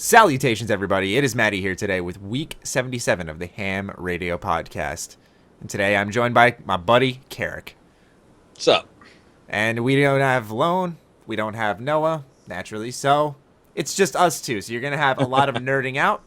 Salutations, everybody. It is Matty here today with week 77 of the H.A.M Radio Podcast. And today I'm joined by my buddy, Carrick. What's up? And we don't have Lone. We don't have Noah, naturally. So it's just us two. So you're going to have a lot of nerding out.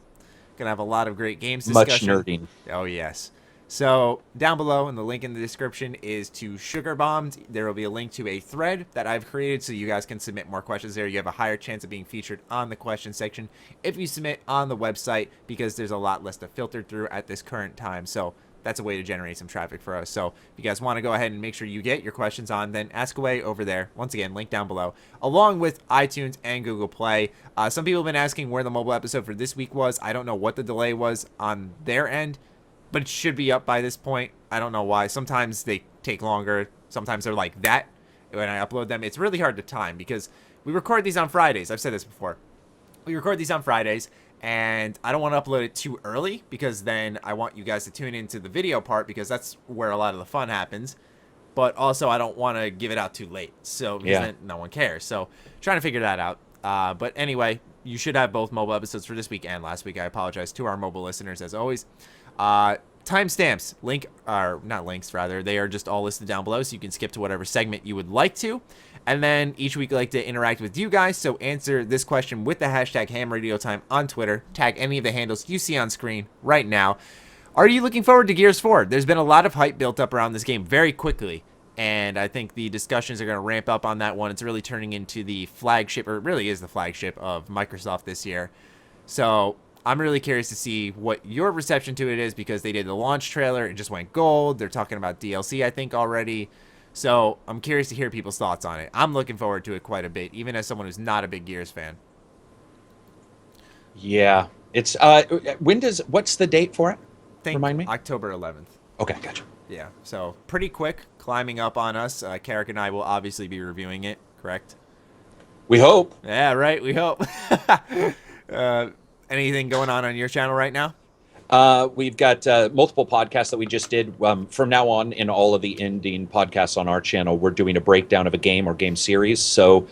Going to have a lot of great games discussion. Much nerding. Oh, yes. So down below in the link in the description is to Sugar Bombed. There will be a link to a thread that I've created so you guys can submit more questions there. You have a higher chance of being featured on the question section if you submit on the website because there's a lot less to filter through at this current time. So that's a way to generate some traffic for us. So if you guys want to go ahead and make sure you get your questions on, then ask away over there. Once again, link down below, along with iTunes and Google Play. Some people have been asking where the mobile episode for this week was. I don't know what the delay was on their end, but it should be up by this point. I don't know why. Sometimes they take longer. Sometimes they're like that when I upload them. It's really hard to time because we record these on Fridays. I've said this before. We record these on Fridays, and I don't want to upload it too early because then I want you guys to tune into the video part because that's where a lot of the fun happens. But also, I don't want to give it out too late, so because then no one cares. So trying to figure that out. But anyway, you should have both mobile episodes for this week and last week. I apologize to our mobile listeners as always. Timestamps, not links, they are just all listed down below, so you can skip to whatever segment you would like to. And then each week I like to interact with you guys, so answer this question with the hashtag HamRadioTime on Twitter. Tag any of the handles you see on screen right now. Are you looking forward to Gears 4? There's been a lot of hype built up around this game very quickly, and I think the discussions are going to ramp up on that one. It's really turning into the flagship, or it really is the flagship of Microsoft this year. So I'm really curious to see what your reception to it is because they did the launch trailer. It just went gold. They're talking about DLC, I think, already. So I'm curious to hear people's thoughts on it. I'm looking forward to it quite a bit, even as someone who's not a big Gears fan. Yeah. It's what's the date for it? Remind me? October 11th. Okay, gotcha. Yeah, so pretty quick, climbing up on us. Carrick and I will obviously be reviewing it, correct? We hope. Yeah, right, we hope. Anything going on your channel right now? We've got multiple podcasts that we just did. From now on, in all of the ending podcasts on our channel, we're doing a breakdown of a game or game series. So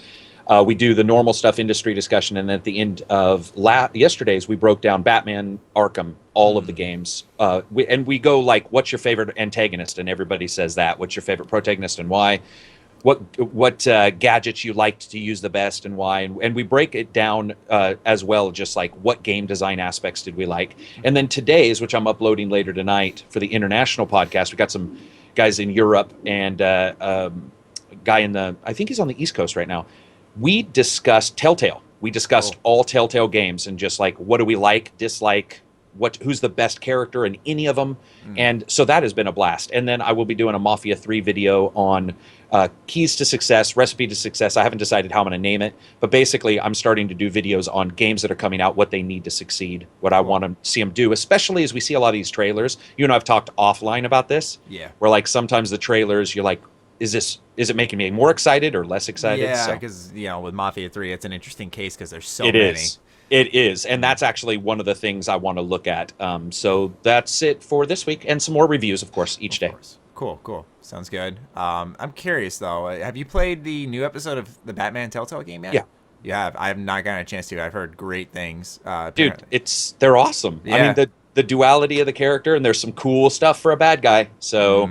we do the normal stuff, industry discussion, and at the end of yesterday's, we broke down Batman, Arkham, all of the games. We go like, what's your favorite antagonist? And everybody says that. What's your favorite protagonist and why? What gadgets you liked to use the best and why, and we break it down as well, just like what game design aspects did we like. And then today's, which I'm uploading later tonight for the international podcast, we got some guys in Europe and a guy I think he's on the East Coast right now. We discussed Telltale. We discussed all Telltale games and just like what do we like, dislike, who's the best character in any of them. And so that has been a blast. And then I will be doing a Mafia 3 video on keys to success, recipe to success. I haven't decided how I'm going to name it, but basically I'm starting to do videos on games that are coming out, what they need to succeed, what I want to see them do, especially as we see a lot of these trailers. You and I have talked offline about this. Yeah. Where like sometimes the trailers, you're like, is it making me more excited or less excited? Yeah, because with Mafia 3, it's an interesting case because there's so many. It is, and that's actually one of the things I want to look at. So that's it for this week, and some more reviews, of course, each day. Cool. Sounds good. I'm curious, though. Have you played the new episode of the Batman Telltale game yet? Yeah. You have? I have not gotten a chance to. I've heard great things. Dude, they're awesome. Yeah. I mean, the duality of the character, and there's some cool stuff for a bad guy. So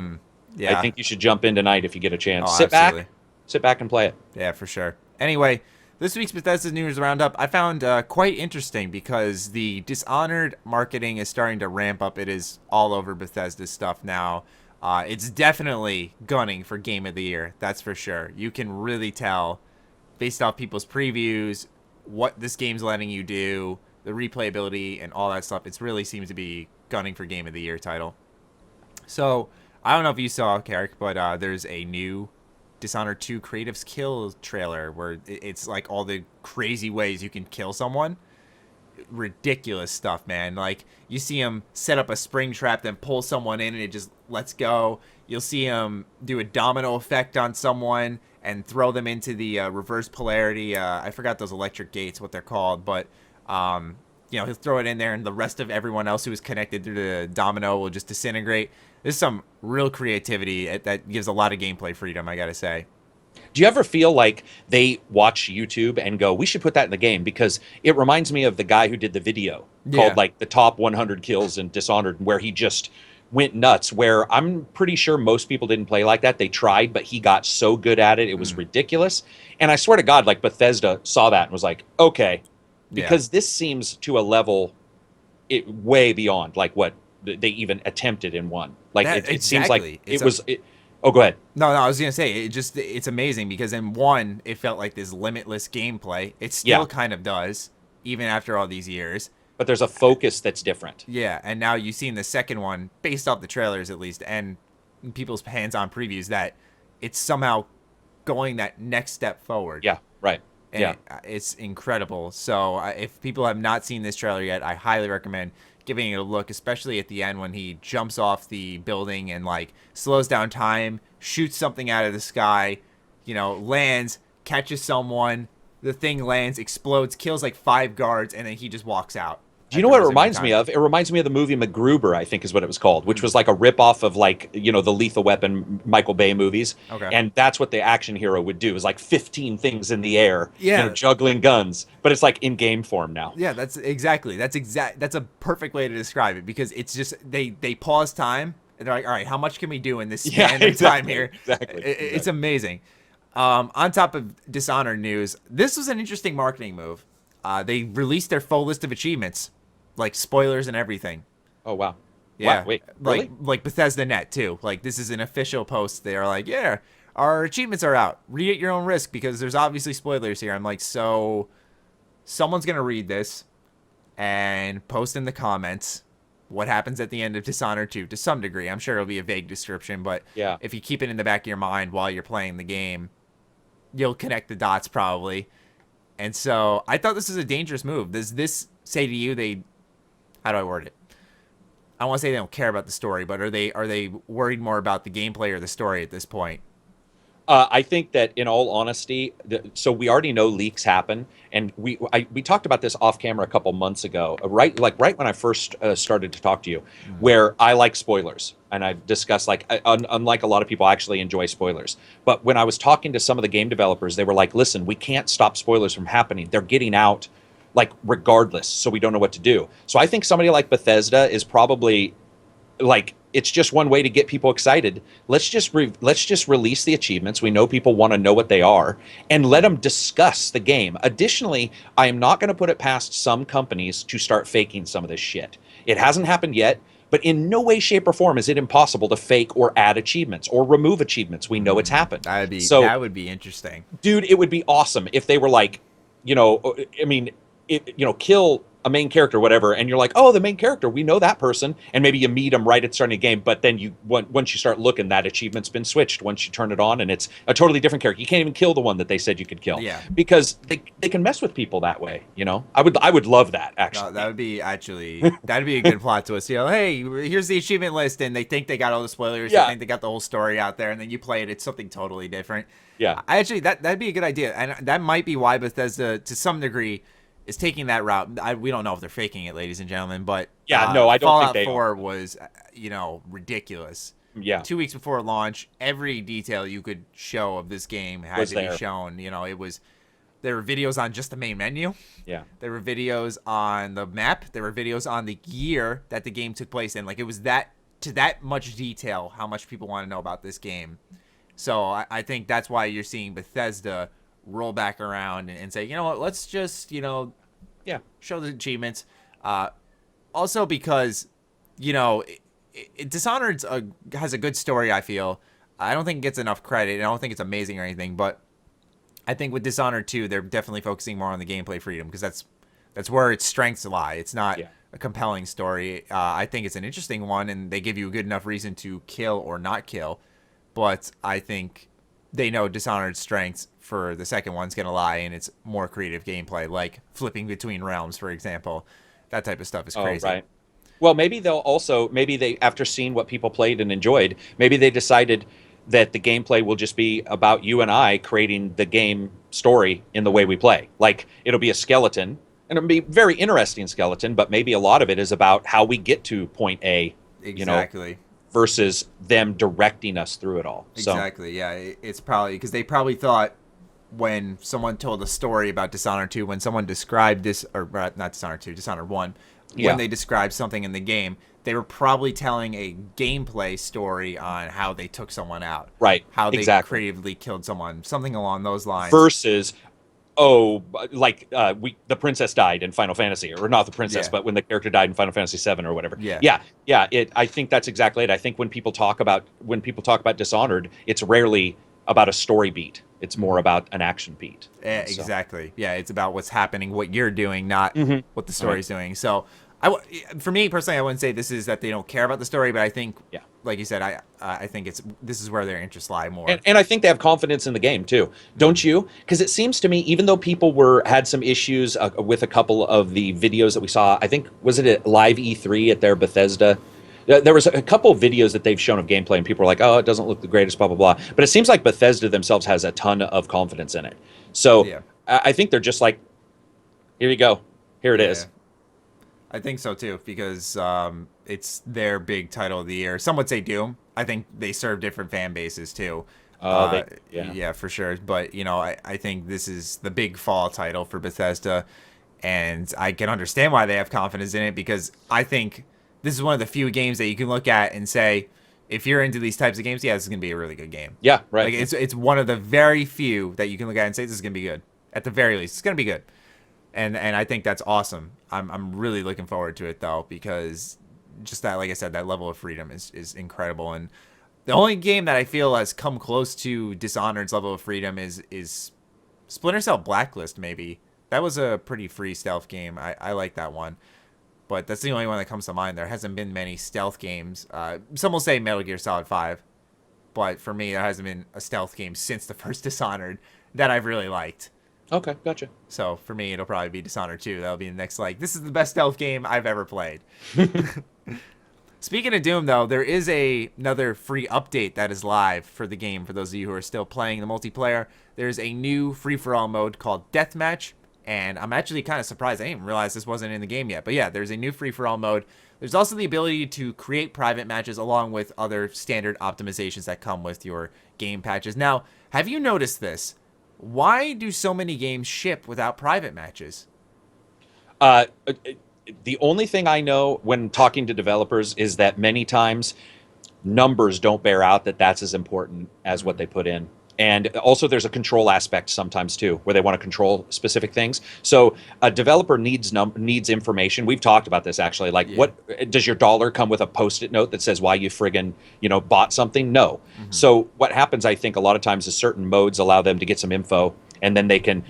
I think you should jump in tonight if you get a chance. Sit back and play it. Yeah, for sure. Anyway, this week's Bethesda News Roundup I found quite interesting because the Dishonored marketing is starting to ramp up. It is all over Bethesda stuff now. It's definitely gunning for Game of the Year, that's for sure. You can really tell, based off people's previews, what this game's letting you do, the replayability, and all that stuff. It really seems to be gunning for Game of the Year title. So, I don't know if you saw, Carrick, but there's a new Dishonored 2 Creative's Kill trailer where it's like all the crazy ways you can kill someone. Ridiculous stuff, man. Like, you see him set up a spring trap, then pull someone in and it just lets go. You'll see him do a domino effect on someone and throw them into the reverse polarity. I forgot those electric gates, what they're called, but he'll throw it in there and the rest of everyone else who is connected through the domino will just disintegrate. There's some real creativity that gives a lot of gameplay freedom, I gotta say. Do you ever feel like they watch YouTube and go, we should put that in the game? Because it reminds me of the guy who did the video called like the top 100 kills in Dishonored, where he just went nuts, where I'm pretty sure most people didn't play like that. They tried, but he got so good at it. It was ridiculous. And I swear to God, like Bethesda saw that and was like, okay, because this seems to a level way beyond like what they even attempted in one. Like it seems like oh, go ahead. No, I was gonna say it's amazing because in one it felt like this limitless gameplay. It still kind of does, even after all these years. But there's a focus that's different. Yeah, and now you've seen the second one, based off the trailers at least, and people's hands-on previews, that it's somehow going that next step forward. Yeah, right. And it's incredible. So if people have not seen this trailer yet, I highly recommend giving it a look, especially at the end when he jumps off the building and like slows down time, shoots something out of the sky, lands, catches someone, the thing lands, explodes, kills like 5 guards, and then he just walks out. Do you know what it reminds me of? It reminds me of the movie MacGruber, I think is what it was called, which was like a ripoff of like, the Lethal Weapon Michael Bay movies. Okay. And that's what the action hero would do, is like 15 things in the air, juggling guns, but it's like in game form now. Yeah, that's a perfect way to describe it, because it's just they pause time and they're like, all right, how much can we do in this span of time here? Exactly. It's amazing. On top of Dishonored news, this was an interesting marketing move. They released their full list of achievements, like spoilers and everything. Oh, wow. Yeah. Wow, wait, really? Like Bethesda Net, too. Like, this is an official post. They are like, yeah, our achievements are out. Read at your own risk, because there's obviously spoilers here. I'm like, so someone's going to read this and post in the comments what happens at the end of Dishonored 2 to some degree. I'm sure it'll be a vague description, but if you keep it in the back of your mind while you're playing the game, you'll connect the dots probably. And so I thought this was a dangerous move. Does this say to you how do I word it? I don't want to say they don't care about the story, but are they worried more about the gameplay or the story at this point? I think that, in all honesty, so we already know leaks happen, and we talked about this off camera a couple months ago, right when I first started to talk to you, where I like spoilers, and I discussed unlike a lot of people, I actually enjoy spoilers. But when I was talking to some of the game developers, they were like, "Listen, we can't stop spoilers from happening. They're getting out, like regardless, so we don't know what to do." So I think somebody like Bethesda is probably like, it's just one way to get people excited. Let's just release the achievements. We know people want to know what they are, and let them discuss the game. Additionally, I am not going to put it past some companies to start faking some of this shit. It hasn't happened yet, but in no way, shape, or form is it impossible to fake or add achievements or remove achievements. We know it's happened. That would be interesting. Dude, it would be awesome if they were like, kill a main character, whatever, and you're like, oh, the main character, we know that person, and maybe you meet them right at the start of the game, but then once you start looking, that achievement's been switched once you turn it on, and it's a totally different character. You can't even kill the one that they said you could kill. Yeah. Because they can mess with people that way, I would love that, actually. That'd be a good plot twist. Hey, here's the achievement list, and they think they got all the spoilers, they think they got the whole story out there, and then you play it, it's something totally different. Yeah. That'd be a good idea, and that might be why Bethesda, to some degree, is taking that route. We don't know if they're faking it, ladies and gentlemen, but I don't Fallout think they 4 are. Was, ridiculous. Yeah. 2 weeks before launch, every detail you could show of this game had to be shown. There were videos on just the main menu. Yeah. There were videos on the map. There were videos on the year that the game took place in. Like, it was that much detail, how much people want to know about this game. So I think that's why you're seeing Bethesda roll back around and say, what, let's just, show the achievements. Also because, Dishonored has a good story, I feel. I don't think it gets enough credit. I don't think it's amazing or anything, but I think with Dishonored 2, they're definitely focusing more on the gameplay freedom, because that's where its strengths lie. It's not a compelling story. I think it's an interesting one, and they give you a good enough reason to kill or not kill, but I think they know Dishonored's strengths for the second one's going to lie in its more creative gameplay, like flipping between realms, for example. That type of stuff is crazy. Oh, right. Well, maybe they, after seeing what people played and enjoyed, maybe they decided that the gameplay will just be about you and I creating the game story in the way we play. Like, it'll be a skeleton, and it'll be a very interesting skeleton, but maybe a lot of it is about how we get to point A. Exactly. versus them directing us through it all. Exactly. Yeah, it's probably because they probably thought when someone told a story about Dishonored 2, when someone described this, or not Dishonored 2, Dishonored 1, when they described something in the game, they were probably telling a gameplay story on how they took someone out. Right. How they creatively killed someone, something along those lines. Versus, the princess died in Final Fantasy, or not the princess, but when the character died in Final Fantasy 7 or whatever. Yeah. I think that's exactly it. I think when people talk about Dishonored, it's rarely about a story beat. It's more about an action beat. Exactly. Yeah, it's about what's happening, what you're doing, not what the story's doing. So, for me personally, I wouldn't say this is that they don't care about the story, but I think, like you said, I think this is where their interests lie more. And I think they have confidence in the game too, don't you? Because it seems to me, even though people had some issues with a couple of the videos that we saw, I think was it at Live E3 at their Bethesda. There was a couple of videos that they've shown of gameplay, and people were like, "Oh, it doesn't look the greatest," blah blah blah. But it seems like Bethesda themselves has a ton of confidence in it. So I think they're just like, "Here you go, here it is." I think so too, because it's their big title of the year. Some would say Doom. I think they serve different fan bases too. Yeah, for sure. But I think this is the big fall title for Bethesda, and I can understand why they have confidence in it, because I think this is one of the few games that you can look at and say, if you're into these types of games, this is gonna be a really good game. Yeah, right. Like it's one of the very few that you can look at and say this is gonna be good. At the very least, it's gonna be good. And I think that's awesome. I'm really looking forward to it though, because just that, like I said, that level of freedom is incredible. And the only game that I feel has come close to Dishonored's level of freedom is Splinter Cell Blacklist. Maybe that was a pretty free stealth game. I like that one, but that's the only one that comes to mind. There hasn't been many stealth games. Some will say Metal Gear Solid 5, but for me, there hasn't been a stealth game since the first Dishonored that I've really liked. Okay, gotcha. So for me, it'll probably be Dishonored 2. That'll be the next, this is the best stealth game I've ever played. Speaking of Doom, though, there is another free update that is live for the game. For those of you who are still playing the multiplayer, there's a new free-for-all mode called Deathmatch, and I'm actually kind of surprised. I didn't even realize this wasn't in the game yet. But yeah, there's a new free-for-all mode. There's also the ability to create private matches along with other standard optimizations that come with your game patches. Now, have you noticed this? Why do so many games ship without private matches? The only thing I know when talking to developers is that many times numbers don't bear out that that's as important as what they put in. And also there's a control aspect sometimes too, where they want to control specific things. So a developer needs information. We've talked about this actually. What does your dollar come with a Post-it note that says why you friggin' bought something? No. Mm-hmm. So what happens, I think, a lot of times is certain modes allow them to get some info, and then they can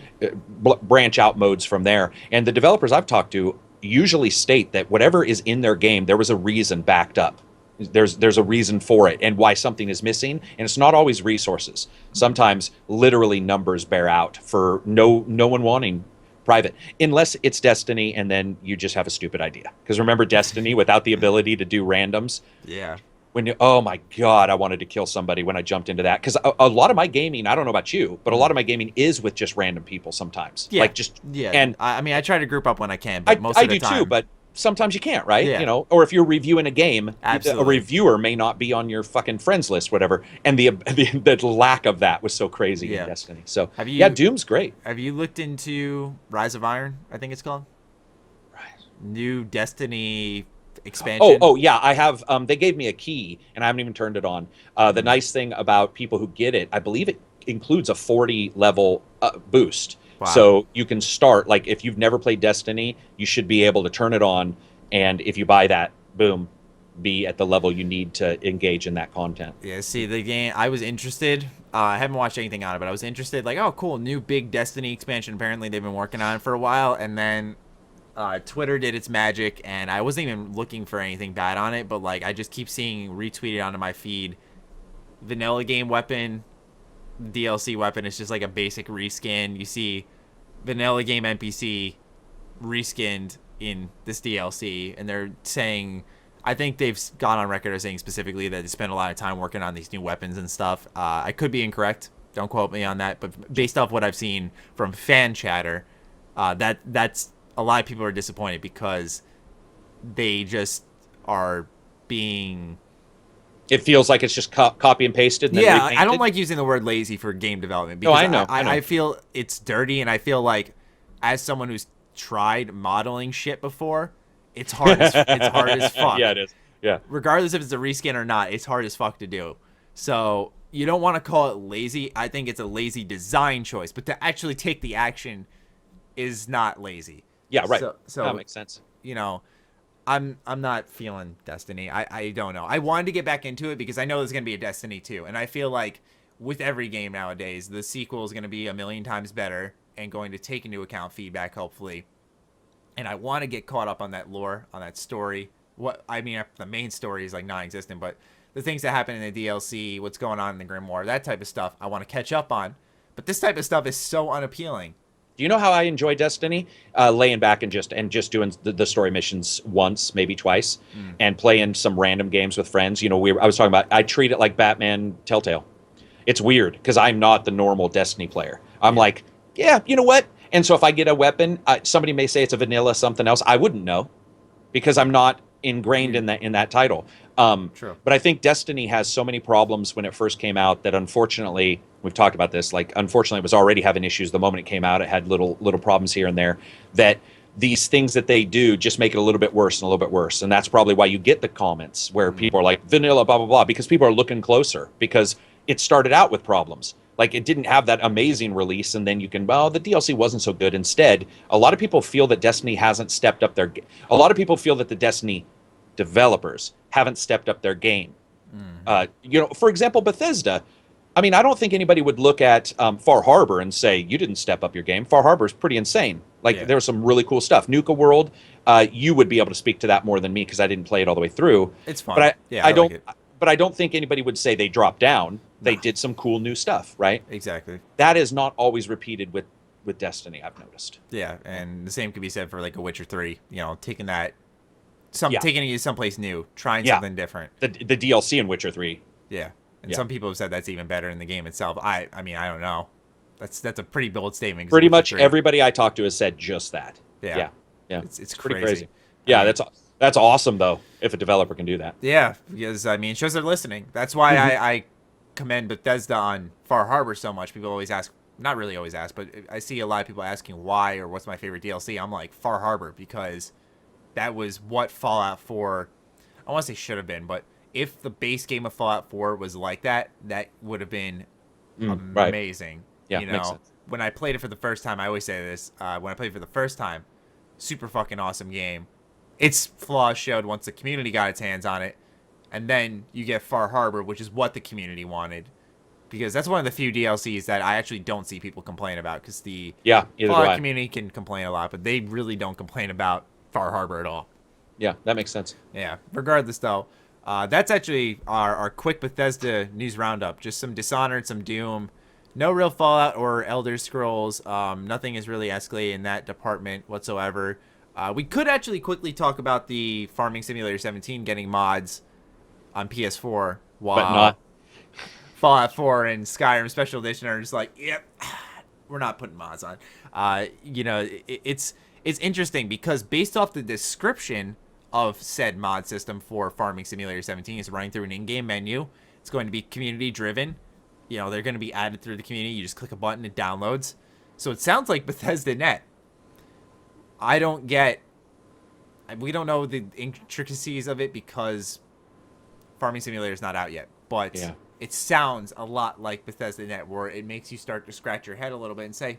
branch out modes from there. And the developers I've talked to usually state that whatever is in their game, there was a reason backed up. There's a reason for it and why something is missing, and it's not always resources. Sometimes literally numbers bear out for no one wanting private, unless it's Destiny and then you just have a stupid idea. Because remember Destiny without the ability to do randoms? Yeah. Oh my God, I wanted to kill somebody when I jumped into that. Because a lot of my gaming, I don't know about you, but a lot of my gaming is with just random people sometimes. Yeah. And I try to group up when I can, but most of the time. I do too, but sometimes you can't, right? Yeah. Or if you're reviewing a game, absolutely, a reviewer may not be on your fucking friends list, whatever. And the lack of that was so crazy in Destiny. So Doom's great. Have you looked into Rise of Iron? I think it's called. New Destiny expansion. Oh yeah, I have. They gave me a key, and I haven't even turned it on. The nice thing about people who get it, I believe it includes a 40 level boost. Wow. So you can start, if you've never played Destiny, you should be able to turn it on, and if you buy that, boom, be at the level you need to engage in that content. Yeah, see, the game, I was interested. I haven't watched anything on it, but I was interested, oh, cool, new big Destiny expansion. Apparently they've been working on it for a while, and then Twitter did its magic, and I wasn't even looking for anything bad on it, but, I just keep seeing retweeted onto my feed, vanilla game weapon, DLC weapon is just a basic reskin. You see vanilla game NPC reskinned in this DLC, and they're saying, I think they've gone on record as saying specifically that they spent a lot of time working on these new weapons and stuff. I could be incorrect, don't quote me on that, but based off what I've seen from fan chatter, that's a lot of people are disappointed because they just are being It feels like it's just copy and pasted. And then Yeah, repainted. I don't like using the word lazy for game development No, because I know. I feel it's dirty, and I feel like as someone who's tried modeling shit before, it's hard as fuck. Yeah, it is. Yeah. Regardless if it's a reskin or not, it's hard as fuck to do. So you don't want to call it lazy. I think it's a lazy design choice, but to actually take the action is not lazy. Yeah, right. So that makes sense. You know, I'm not feeling Destiny. I don't know. I wanted to get back into it because I know there's going to be a Destiny 2. And I feel like with every game nowadays, the sequel is going to be a million times better and going to take into account feedback, hopefully. And I want to get caught up on that lore, on that story. The main story is like non-existent, but the things that happen in the DLC, what's going on in the Grimoire, that type of stuff, I want to catch up on. But this type of stuff is so unappealing. Do you know how I enjoy Destiny? Laying back and just doing the story missions once, maybe twice, and playing some random games with friends. You know, I was talking about, I treat it like Batman Telltale. It's weird because I'm not the normal Destiny player. I'm like, yeah, you know what? And so if I get a weapon, somebody may say it's a vanilla something else. I wouldn't know because I'm not ingrained in that title. True. But I think Destiny has so many problems when it first came out that unfortunately, we've talked about this, like unfortunately it was already having issues the moment it came out. It had little problems here and there that these things that they do just make it a little bit worse and a little bit worse. And that's probably why you get the comments where people are like vanilla, blah, blah, blah, because people are looking closer because it started out with problems. Like it didn't have that amazing release, and then the DLC wasn't so good. Instead, a lot of people feel that Destiny hasn't stepped up their. A lot of people feel that the Destiny developers haven't stepped up their game. For example, Bethesda. I mean, I don't think anybody would look at Far Harbor and say you didn't step up your game. Far Harbor is pretty insane. There's some really cool stuff. Nuka World, you would be able to speak to that more than me because I didn't play it all the way through. It's fun. But I don't. Like it. But I don't think anybody would say they dropped down. They did some cool new stuff, right? Exactly. That is not always repeated with Destiny, I've noticed. Yeah, and the same could be said for like a Witcher 3. You know, taking it someplace new, trying something different. The DLC in Witcher 3. Yeah, and some people have said that's even better in the game itself. I mean, I don't know. That's a pretty bold statement. Pretty much everybody I talked to has said just that. Yeah. It's pretty crazy. Yeah, that's awesome though. If a developer can do that. Yeah, because I mean, it shows they're listening. That's why I commend Bethesda on Far Harbor so much. People always ask, not really always ask, but I see a lot of people asking why or what's my favorite DLC. I'm like Far Harbor because that was what Fallout 4. I want to say should have been, but if the base game of Fallout 4 was like that, that would have been amazing. Right. Yeah, makes sense. When I played it for the first time, I always say this. When I played it for the first time, super fucking awesome game. Its flaws showed once the community got its hands on it, and then you get Far Harbor, which is what the community wanted, because that's one of the few DLCs that I actually don't see people complain about, because the Fallout community can complain a lot, but they really don't complain about Far Harbor at all. Yeah, that makes sense. Yeah. Regardless, though, that's actually our quick Bethesda news roundup. Just some Dishonored, some Doom. No real Fallout or Elder Scrolls. Nothing has really escalated in that department whatsoever. We could actually quickly talk about the Farming Simulator 17 getting mods on PS4, while but not Fallout 4 and Skyrim Special Edition are just like, yep, we're not putting mods on. It's interesting because based off the description of said mod system for Farming Simulator 17, it's running through an in-game menu. It's going to be community-driven. You know, they're going to be added through the community. You just click a button, it downloads. So it sounds like Bethesda Net. We don't know the intricacies of it because Farming Simulator is not out yet, but it sounds a lot like Bethesda Net, where it makes you start to scratch your head a little bit and say,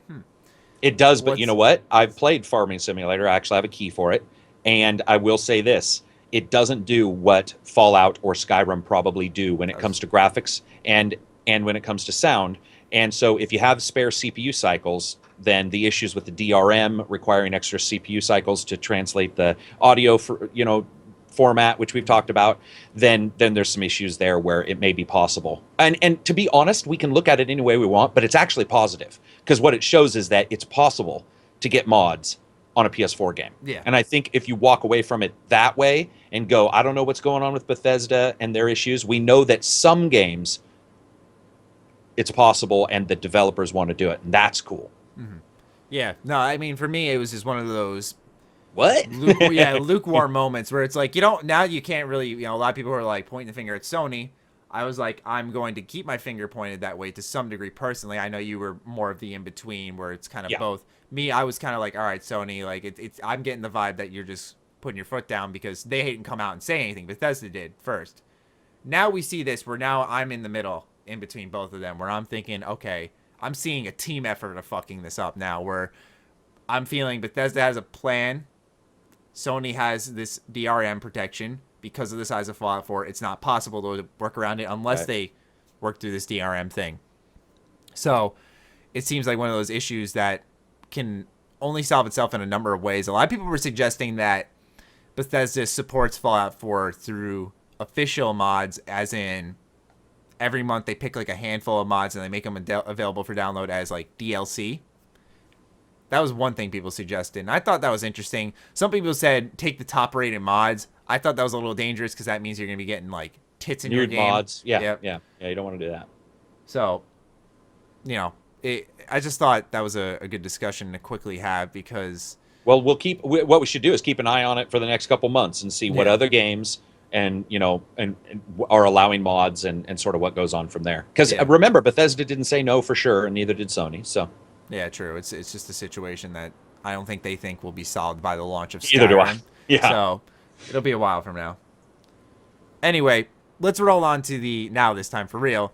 It does, but you know what? I've played Farming Simulator. I actually have a key for it, and I will say this. It doesn't do what Fallout or Skyrim probably do when it comes to graphics and when it comes to sound. And so if you have spare CPU cycles, then the issues with the DRM requiring extra CPU cycles to translate the audio format, which we've talked about, then there's some issues there where it may be possible. And to be honest, we can look at it any way we want, but it's actually positive because what it shows is that it's possible to get mods on a PS4 game. Yeah. And I think if you walk away from it that way and go, I don't know what's going on with Bethesda and their issues, we know that some games it's possible and the developers want to do it, and that's cool. Yeah. No, I mean, for me, it was just one of those lukewarm moments where it's like, now you can't really, a lot of people are like pointing the finger at Sony. I was like, I'm going to keep my finger pointed that way to some degree personally. I know you were more of the in-between where it's kind of both. Me, I was kind of like, all right, Sony, like it's I'm getting the vibe that you're just putting your foot down because they didn't come out and say anything. Bethesda did first. Now we see this where now I'm in the middle in between both of them where I'm thinking, okay, I'm seeing a team effort of fucking this up now where I'm feeling Bethesda has a plan. Sony has this DRM protection. Because of the size of Fallout 4, it's not possible to work around it unless they work through this DRM thing. So it seems like one of those issues that can only solve itself in a number of ways. A lot of people were suggesting that Bethesda supports Fallout 4 through official mods, as in every month they pick like a handful of mods and they make them available for download as like DLC. That was one thing people suggested, and I thought that was interesting. Some people said take the top-rated mods. I thought that was a little dangerous because that means you're going to be getting like tits in your game. Mods, yeah. You don't want to do that. So, I just thought that was a good discussion to quickly have because. Well, what we should do is keep an eye on it for the next couple months and see what other games and are allowing mods and sort of what goes on from there. Because remember, Bethesda didn't say no for sure, and neither did Sony. So. Yeah, true. It's just a situation that I don't think they think will be solved by the launch of Skyrim. Neither do I. Yeah. So it'll be a while from now. Anyway, let's roll on to this time for real,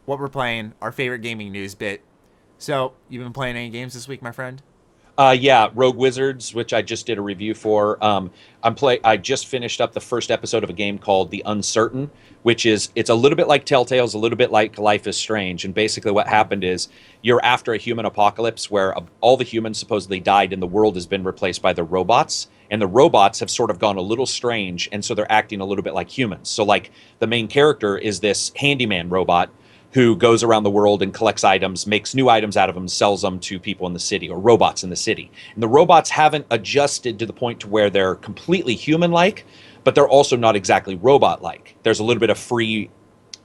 what we're playing, our favorite gaming news bit. So, you've been playing any games this week, my friend? Rogue Wizards, which I just did a review for. I just finished up the first episode of a game called The Uncertain, which it's a little bit like Telltale's, a little bit like Life is Strange. And basically what happened is you're after a human apocalypse where all the humans supposedly died and the world has been replaced by the robots. And the robots have sort of gone a little strange, and so they're acting a little bit like humans. So like the main character is this handyman robot who goes around the world and collects items, makes new items out of them, sells them to people in the city or robots in the city. And the robots haven't adjusted to the point to where they're completely human-like, but they're also not exactly robot-like. There's a little bit of free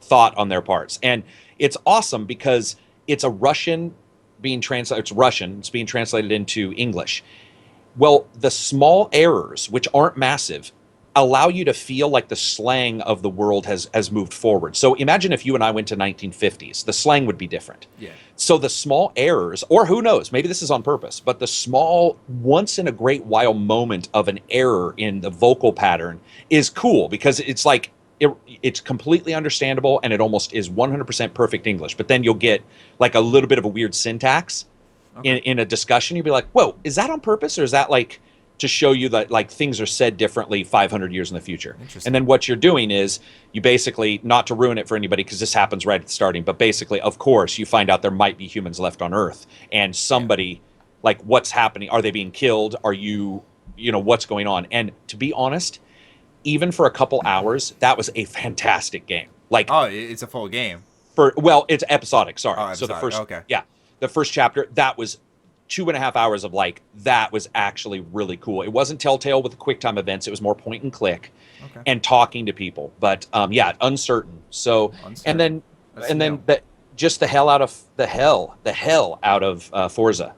thought on their parts. And it's awesome because it's a Russian being translated. It's Russian. It's being translated into English. Well, the small errors, which aren't massive, allow you to feel like the slang of the world has moved forward. So imagine if you and I went to 1950s, the slang would be different. Yeah. So the small errors, or who knows, maybe this is on purpose, but the small once in a great while moment of an error in the vocal pattern is cool because it's like, it's completely understandable and it almost is 100% perfect English. But then you'll get like a little bit of a weird syntax in a discussion. You'll be like, whoa, is that on purpose or is that like to show you that like things are said differently 500 years in the future? And then what you're doing is you basically, not to ruin it for anybody because this happens right at the starting, but basically, of course, you find out there might be humans left on Earth and somebody like what's happening? Are they being killed? Are what's going on? And to be honest, even for a couple hours, that was a fantastic game. Like, oh, it's a full game. It's episodic. Sorry. Oh, so the first chapter, that was 2.5 hours of like, that was actually really cool. It wasn't Telltale with the QuickTime events. It was more point and click and talking to people. But Uncertain. So, and then just the hell out of Forza.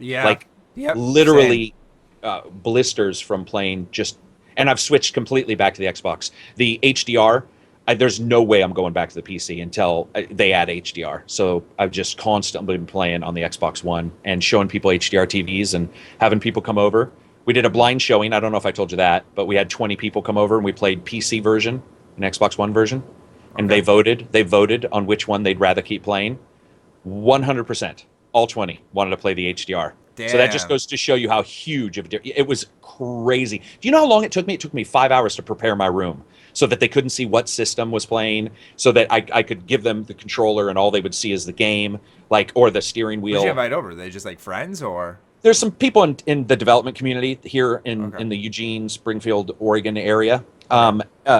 Yeah. Like literally blisters from playing and I've switched completely back to the Xbox. The HDR, there's no way I'm going back to the PC until they add HDR. So I've just constantly been playing on the Xbox One and showing people HDR TVs and having people come over. We did a blind showing. I don't know if I told you that, but we had 20 people come over and we played PC version and Xbox One version. And they voted. They voted on which one they'd rather keep playing. 100%. All 20 wanted to play the HDR. Damn. So that just goes to show you how huge of it was. Crazy. Do you know how long it took me? It took me 5 hours to prepare my room so that they couldn't see what system was playing, so that I could give them the controller and all they would see is the game, or the steering wheel. Who'd you invite over? Are they just like friends or? There's some people in the development community here in the Eugene, Springfield, Oregon area,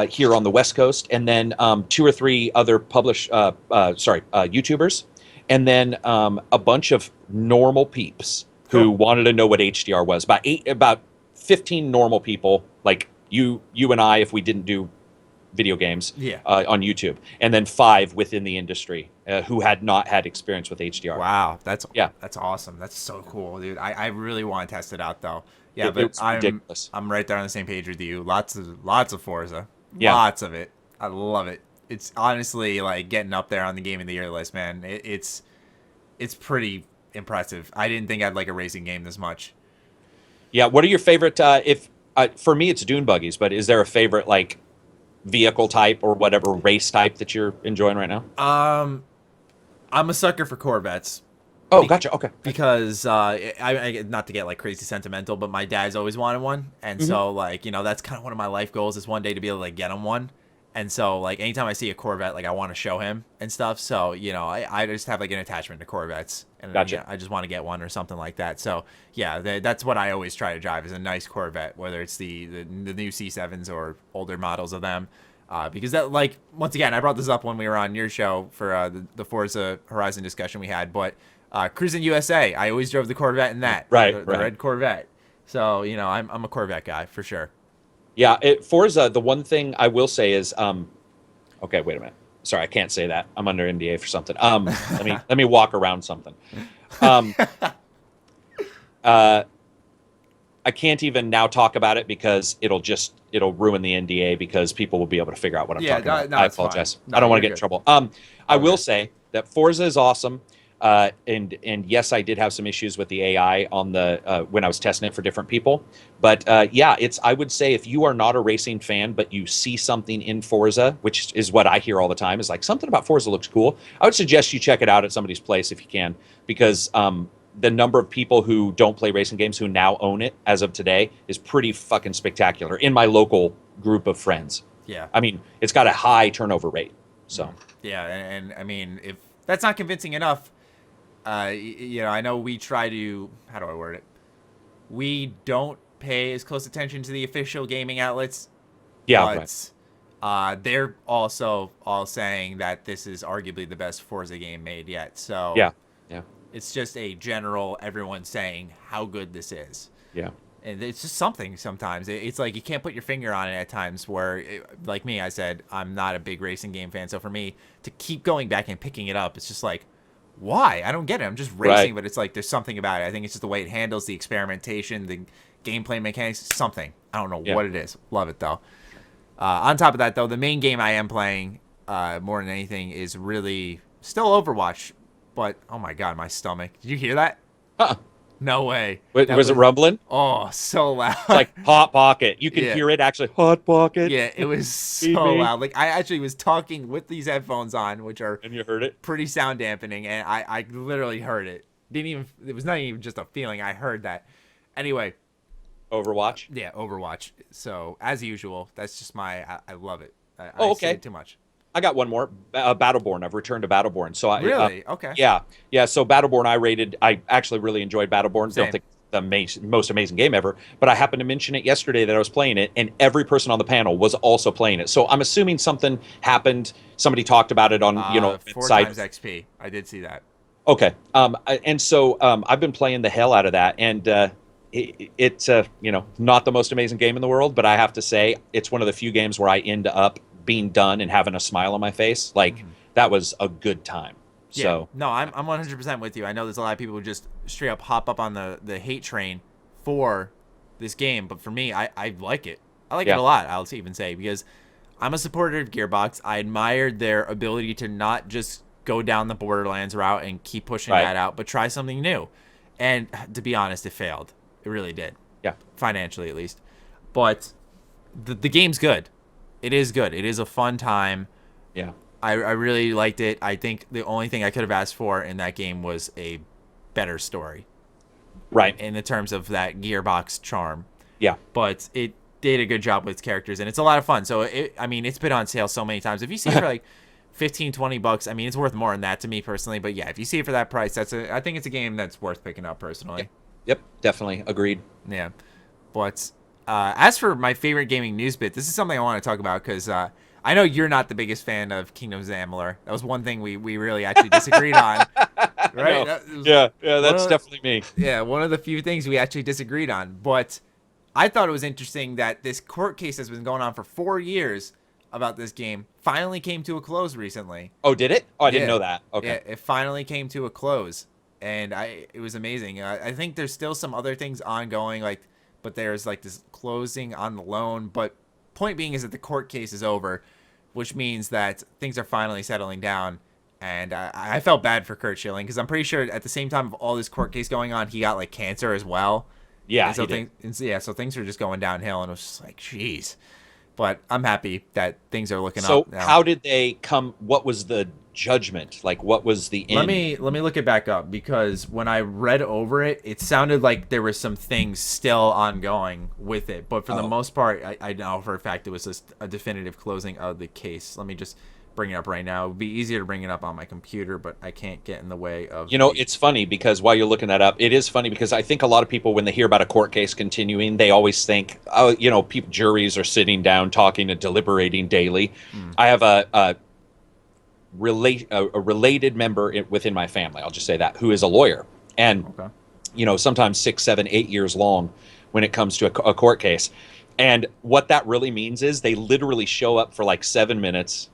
here on the West Coast, and then 2 or 3 other YouTubers, and then a bunch of normal peeps who wanted to know what HDR was. About 15 normal people like you and I, if we didn't do video games on YouTube, and then 5 within the industry who had not had experience with HDR. Wow, that's awesome. That's so cool, dude. I really want to test it out though. Yeah, but ridiculous. I'm right there on the same page with you. Lots of Forza. Yeah. Lots of it. I love it. it's honestly like getting up there on the game of the year list, man. It's pretty impressive. I didn't think I'd like a racing game this much. Yeah. What are your favorite? If for me, it's dune buggies, but is there a favorite like vehicle type or whatever race type that you're enjoying right now? I'm a sucker for Corvettes. Oh, gotcha. Okay. Because I not to get like crazy sentimental, but my dad's always wanted one, and so like, you know, that's kind of one of my life goals is one day to be able to like get him one. And so like anytime I see a Corvette, like I want to show him and stuff. So, you know, I just have like an attachment to Corvettes, and Gotcha. you know, I just want to get one or something like that. So yeah, that's what I always try to drive is a nice Corvette, whether it's the new C7s or older models of them. Because that, like, once again, I brought this up when we were on your show for the Forza Horizon discussion we had, but Cruising USA, I always drove the Corvette in that, Right, the red Corvette. So, you know, I'm a Corvette guy for sure. Yeah, Forza, the one thing I will say is, okay, wait a minute. Sorry, I can't say that. I'm under NDA for something. Let me walk around something. I can't even now talk about it because it'll ruin the NDA because people will be able to figure out what I'm talking about. I apologize. No, I don't want to you're get in good. trouble. I will say that Forza is awesome. And yes, I did have some issues with the AI on the when I was testing it for different people. But yeah, I would say if you are not a racing fan, but you see something in Forza, which is what I hear all the time, is like something about Forza looks cool. I would suggest you check it out at somebody's place if you can, because the number of people who don't play racing games who now own it as of today is pretty fucking spectacular in my local group of friends. Yeah. I mean, it's got a high turnover rate. So yeah, and I mean, if that's not convincing enough. You know, I know we try to, how do I word it? We don't pay as close attention to the official gaming outlets. Yeah, but they're also all saying that this is arguably the best Forza game made yet. So yeah. it's just a general everyone saying how good this is. Yeah. And it's just something sometimes. It's like you can't put your finger on it at times where, like me, I said, I'm not a big racing game fan. So for me to keep going back and picking it up, it's just like, why? I don't get it. I'm just racing, Right. but it's like there's something about it. I think it's just the way it handles the experimentation, the gameplay mechanics, something. I don't know what it is. Love it, though. On top of that, though, the main game I am playing more than anything is really still Overwatch. But, oh my God, my stomach. Did you hear that? Huh. No way. Was it rumbling? Oh, so loud. It's like Hot Pocket. You can Yeah. hear it actually. Hot Pocket. Yeah, it was so Baby. loud. Like, I actually was talking with these headphones on, which are And you heard it? pretty sound dampening, and I literally heard it. It was not even just a feeling. I heard that. Anyway, Overwatch? yeah, Overwatch. So, as usual, that's just I love it. I Oh, say okay. it too much. I got one more. Battleborn. I've returned to Battleborn. So Really? Okay. Yeah. So Battleborn, I actually really enjoyed Battleborn. Same. Don't think it's the most amazing game ever, but I happened to mention it yesterday that I was playing it, and every person on the panel was also playing it. So I'm assuming something happened. Somebody talked about it on 4 site. times XP. I did see that. Okay. And so I've been playing the hell out of that, and it's not the most amazing game in the world, but I have to say it's one of the few games where I end up being done and having a smile on my face. Like that was a good time. Yeah. So No, I'm 100% with you. I know there's a lot of people who just straight up hop up on the hate train for this game, but for me, I like it. I like it a lot, I'll even say, because I'm a supporter of Gearbox. I admired their ability to not just go down the Borderlands route and keep pushing that out, but try something new. And to be honest, it failed. It really did. Yeah. Financially, at least. But the game's good. It is good. It is a fun time. Yeah. I really liked it. I think the only thing I could have asked for in that game was a better story. Right. In the terms of that Gearbox charm. Yeah. But it did a good job with its characters, and it's a lot of fun. So, it's been on sale so many times. If you see it for like $15-$20, I mean, it's worth more than that to me personally. But yeah, if you see it for that price, I think it's a game that's worth picking up personally. Yep. Definitely. Agreed. Yeah. But as for my favorite gaming news bit, this is something I want to talk about because I know you're not the biggest fan of Kingdoms of Amalur. That was one thing we really actually disagreed on. Right? Yeah, that's definitely me. Yeah, one of the few things we actually disagreed on. But I thought it was interesting that this court case has been going on for 4 years about this game finally came to a close recently. Oh, did it? Oh, I didn't know that. Okay. Yeah, it finally came to a close. And it was amazing. I think there's still some other things ongoing, but there's like this closing on the loan. But point being is that the court case is over. which means that things are finally settling down. And I felt bad for Curt Schilling because I'm pretty sure at the same time of all this court case going on, he got like cancer as well. Yeah, and so things are just going downhill, and it was just like, jeez. But I'm happy that things are looking up now. So how did they come? What was the judgment? Like, what was the end? Let me look it back up, because when I read over it, it sounded like there were some things still ongoing with it. But for the most part, I know for a fact it was just a definitive closing of the case. Let me just bring it up right now. It would be easier to bring it up on my computer, but I can't get in the way of... It's funny because while you're looking that up, it is funny because I think a lot of people, when they hear about a court case continuing, they always think, juries are sitting down, talking and deliberating daily. I have a related member within my family, I'll just say that, who is a lawyer. And, sometimes 6, 7, 8 years long when it comes to a court case. And what that really means is they literally show up for like 7 minutes.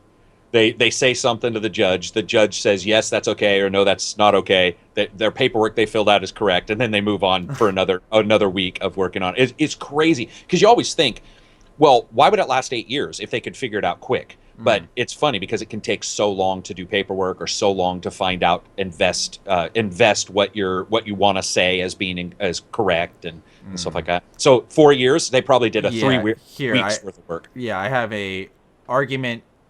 They say something to the judge. The judge says, yes, that's okay, or no, that's not okay. Their paperwork they filled out is correct. And then they move on for another week of working on it. It's crazy because you always think, well, why would it last 8 years if they could figure it out quick? But it's funny because it can take so long to do paperwork or so long to find out, invest what you want to say as being as correct and stuff like that. So 4 years, they probably did a 3 weeks worth of work. Yeah, I have a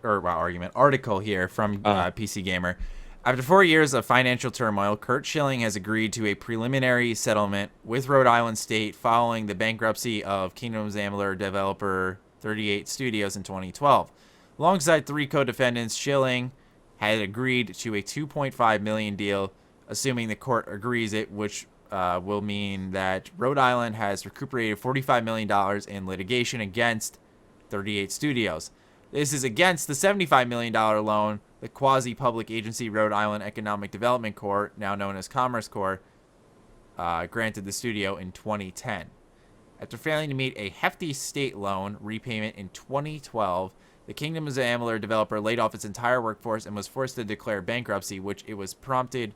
article here from PC Gamer. After 4 years of financial turmoil, Curt Schilling has agreed to a preliminary settlement with Rhode Island State following the bankruptcy of Kingdoms Amalur developer 38 Studios in 2012. Alongside 3 co-defendants, Schilling had agreed to a $2.5 million deal, assuming the court agrees it, which will mean that Rhode Island has recuperated $45 million in litigation against 38 Studios. This is against the $75 million loan the quasi-public agency Rhode Island Economic Development Corp., now known as Commerce Corp., granted the studio in 2010. After failing to meet a hefty state loan repayment in 2012, the Kingdoms of Amalur developer laid off its entire workforce and was forced to declare bankruptcy, which prompted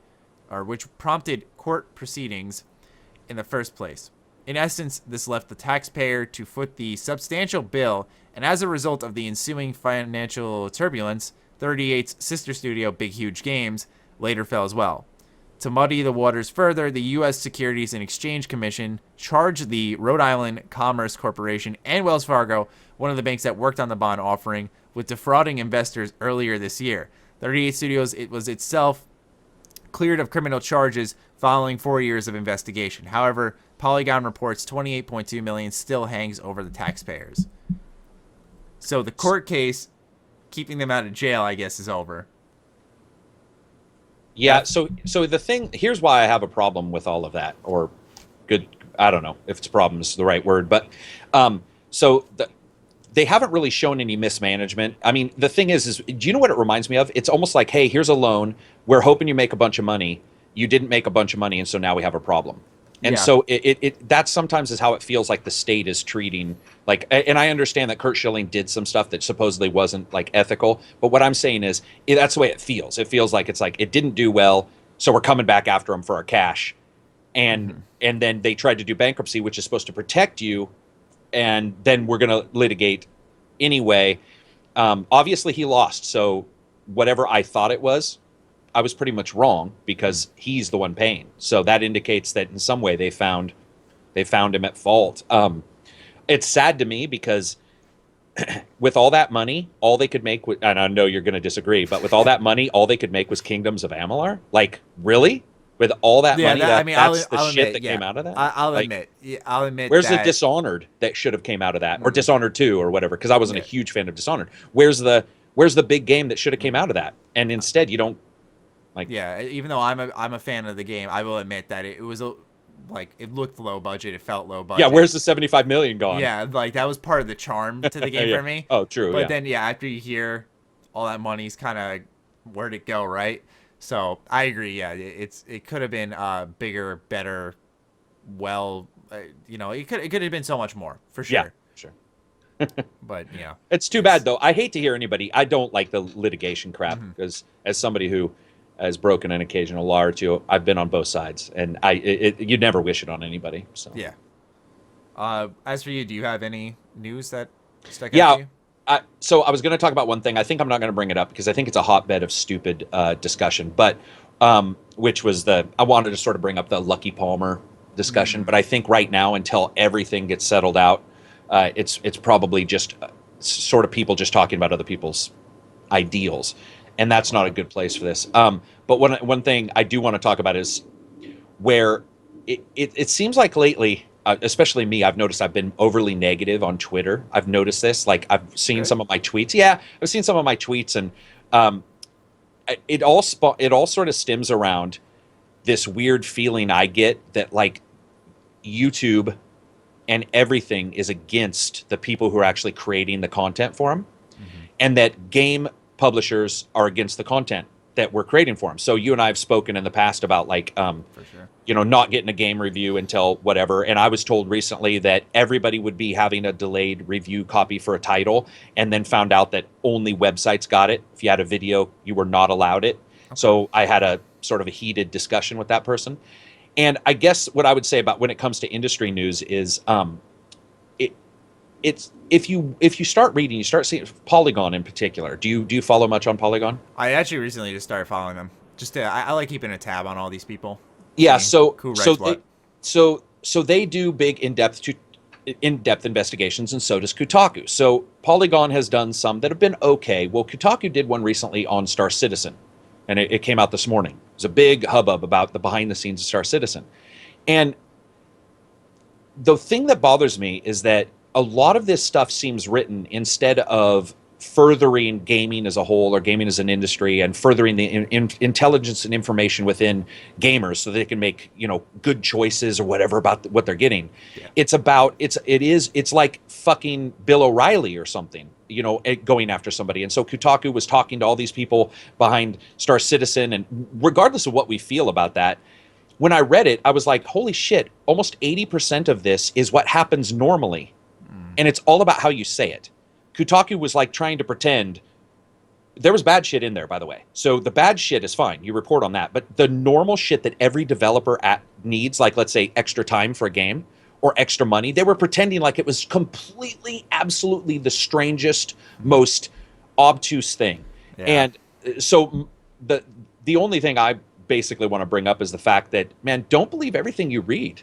court proceedings in the first place. In essence, this left the taxpayer to foot the substantial bill, and as a result of the ensuing financial turbulence, 38's sister studio, Big Huge Games, later fell as well. To muddy the waters further, the U.S. Securities and Exchange Commission charged the Rhode Island Commerce Corporation and Wells Fargo, one of the banks that worked on the bond offering, with defrauding investors earlier this year. 38 Studios was itself cleared of criminal charges following 4 years of investigation. However, Polygon reports $28.2 million still hangs over the taxpayers. So the court case, keeping them out of jail, I guess, is over. Yeah, so the thing, here's why I have a problem with all of that, or good, I don't know if it's problem is the right word, but they haven't really shown any mismanagement. I mean, the thing is do you know what it reminds me of? It's almost like, hey, here's a loan, we're hoping you make a bunch of money, you didn't make a bunch of money, and so now we have a problem. And so that sometimes is how it feels like the state is treating, like, and I understand that Curt Schilling did some stuff that supposedly wasn't like ethical, but what I'm saying is that's the way it feels. It feels like it's like it didn't do well, so we're coming back after him for our cash, and then they tried to do bankruptcy, which is supposed to protect you, and then we're going to litigate anyway. Obviously, he lost, so whatever I thought it was, I was pretty much wrong because he's the one paying. So that indicates that in some way they found him at fault. It's sad to me because with all that money, all they could make, and I know you're going to disagree, but with all that money, all they could make was Kingdoms of Amalur? Like, really? With all that money, that's the shit that came out of that? I'll admit. Where's the Dishonored that should have came out of that? Or Dishonored 2 or whatever, because I wasn't a huge fan of Dishonored. Where's the big game that should have came out of that? And instead, you don't. Even though I'm a fan of the game, I will admit that it was it looked low budget, it felt low budget. Yeah, where's the $75 million gone? Yeah, like that was part of the charm to the game for me. Oh, true. But then after you hear all that money's kind of where'd it go, right? So I agree. Yeah, it could have been bigger, better, it could have been so much more for sure. Yeah, sure. But it's too bad though. I hate to hear anybody. I don't like the litigation crap because as somebody who has broken an occasional law or two, I've been on both sides, and you'd never wish it on anybody. So yeah. As for you, do you have any news that stuck out to you? So I was going to talk about one thing. I think I'm not going to bring it up because I think it's a hotbed of stupid discussion. But which was I wanted to sort of bring up the Lucky Palmer discussion. But I think right now, until everything gets settled out, it's probably just sort of people just talking about other people's ideals, and that's not a good place for this. But one thing I do want to talk about is where it seems like lately, especially me, I've noticed I've been overly negative on Twitter. I've noticed this. Like, I've seen some of my tweets. Yeah, I've seen some of my tweets, and it all sort of stems around this weird feeling I get that, like, YouTube and everything is against the people who are actually creating the content for them, and that game publishers are against the content that we're creating for them. So you and I have spoken in the past about, like, For sure. not getting a game review until whatever. And I was told recently that everybody would be having a delayed review copy for a title, and then found out that only websites got it. If you had a video, you were not allowed it. Okay. So I had a sort of a heated discussion with that person. And I guess what I would say about when it comes to industry news is, it's if you start reading, you start seeing Polygon in particular. Do you follow much on Polygon? I actually recently just started following them. I like keeping a tab on all these people. Yeah, So they do big in-depth investigations, and so does Kotaku. So Polygon has done some that have been okay. Well, Kotaku did one recently on Star Citizen, and it came out this morning. It was a big hubbub about the behind the scenes of Star Citizen. And the thing that bothers me is that a lot of this stuff seems written instead of furthering gaming as a whole, or gaming as an industry, and furthering the intelligence and information within gamers so they can make, good choices or whatever about what they're getting. Yeah. It's like fucking Bill O'Reilly or something, going after somebody. And so Kotaku was talking to all these people behind Star Citizen, and regardless of what we feel about that, when I read it, I was like, holy shit, almost 80% of this is what happens normally. And it's all about how you say it. Kotaku was like trying to pretend there was bad shit in there, by the way. So the bad shit is fine. You report on that. But the normal shit that every developer needs, like, let's say, extra time for a game or extra money, they were pretending like it was completely, absolutely the strangest, most obtuse thing. Yeah. And so the only thing I basically want to bring up is the fact that, man, don't believe everything you read.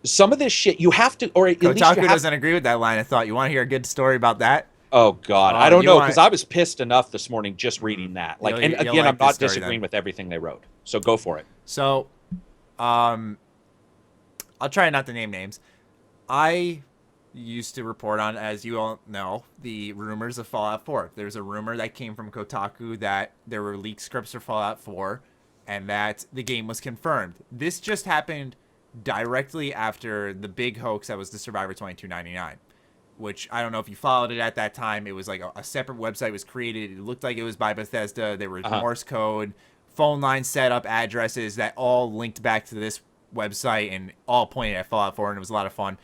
Some of this shit you have to, or at Kotaku least you doesn't agree with that line of thought. You want to hear a good story about that? Oh God, I don't know, because I was pissed enough this morning just reading that. Like, and again, I'm not disagreeing with everything they wrote. So go for it. So, I'll try not to name names. I used to report on, as you all know, the rumors of Fallout 4. There's a rumor that came from Kotaku that there were leaked scripts for Fallout 4, and that the game was confirmed. This just happened directly after the big hoax that was the Survivor 2299, which I don't know if you followed it at that time. It was like a separate website was created. It looked like it was by Bethesda. There was Morse code, phone line setup, addresses that all linked back to this website and all pointed at Fallout 4, and it was a lot of fun.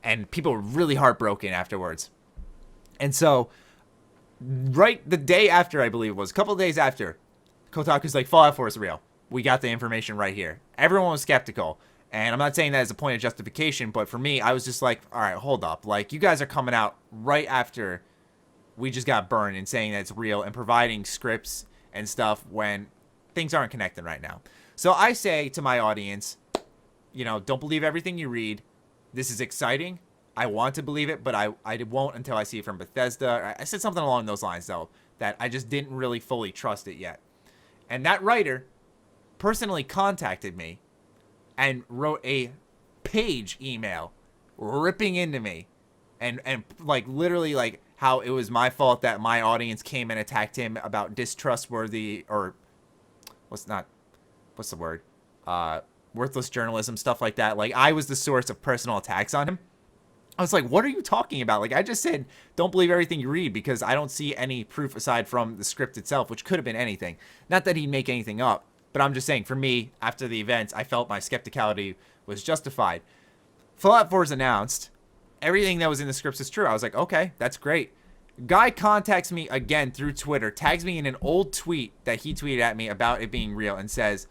And people were really heartbroken afterwards. And so, right the day after, I believe it was, a couple of days after, Kotaku's like, Fallout 4 is real. We got the information right here. Everyone was skeptical. And I'm not saying that as a point of justification, but for me, I was just like, all right, hold up. Like, you guys are coming out right after we just got burned and saying that it's real and providing scripts and stuff when things aren't connected right now. So I say to my audience, don't believe everything you read. This is exciting. I want to believe it, but I won't until I see it from Bethesda. I said something along those lines, though, that I just didn't really fully trust it yet. And that writer personally contacted me and wrote a page email ripping into me and like literally like how it was my fault that my audience came and attacked him about distrustworthy or worthless journalism, stuff like that. Like, I was the source of personal attacks on him. I was like, what are you talking about? Like, I just said, don't believe everything you read, because I don't see any proof aside from the script itself, which could have been anything. Not that he'd make anything up. But I'm just saying, for me, after the events, I felt my skepticality was justified. Fallout 4 is announced. Everything that was in the scripts is true. I was like, okay, that's great. Guy contacts me again through Twitter, tags me in an old tweet that he tweeted at me about it being real, and says,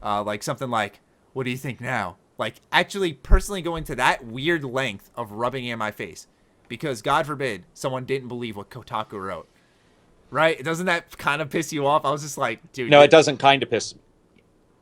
like, something like, what do you think now? Like, actually personally going to that weird length of rubbing it in my face. because God forbid someone didn't believe what Kotaku wrote. Right? Doesn't that kind of piss you off? I was just like, dude. No, it doesn't kind of piss.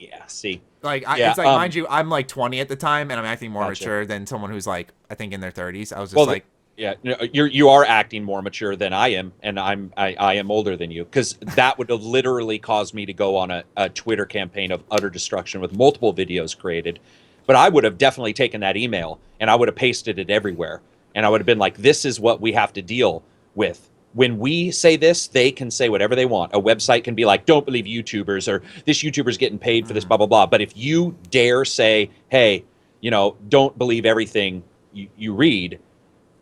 Yeah, see. Like, yeah, it's like, mind you, I'm like 20 at the time, and I'm acting more mature than someone who's like, I think in their 30s. I was just yeah, you are acting more mature than I am, and I am older than you, because that would have literally caused me to go on a Twitter campaign of utter destruction with multiple videos created. But I would have definitely taken that email and I would have pasted it everywhere, and I would have been like, this is what we have to deal with. When we say this, they can say whatever they want. A website can be like, don't believe YouTubers, or this YouTuber's getting paid for this, blah, blah, blah. But if you dare say, hey, don't believe everything you read,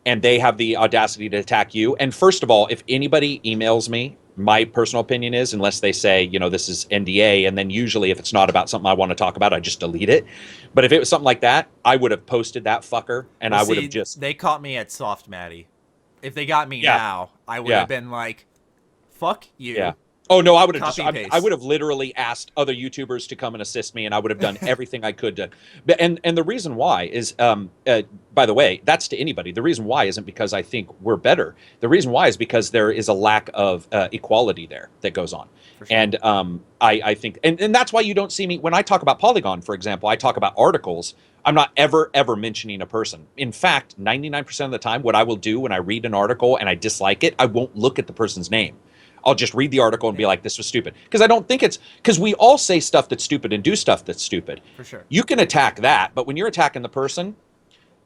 and they have the audacity to attack you. And first of all, if anybody emails me, my personal opinion is, unless they say, this is NDA, and then usually if it's not about something I want to talk about, I just delete it. But if it was something like that, I would have posted that fucker, and I would have just... They caught me at soft, Matty. If they got me now, I would have been like, fuck you. Yeah. Oh, no, I would have I would have literally asked other YouTubers to come and assist me, and I would have done everything I could to. And the reason why is, by the way, that's to anybody. The reason why isn't because I think we're better. The reason why is because there is a lack of equality there that goes on. Sure. And I think, and that's why you don't see me, when I talk about Polygon, for example, I talk about articles. I'm not ever mentioning a person. In fact, 99% of the time, what I will do when I read an article and I dislike it, I won't look at the person's name. I'll just read the article and be like, this was stupid. Because I don't think because we all say stuff that's stupid and do stuff that's stupid. For sure. You can attack that, but when you're attacking the person,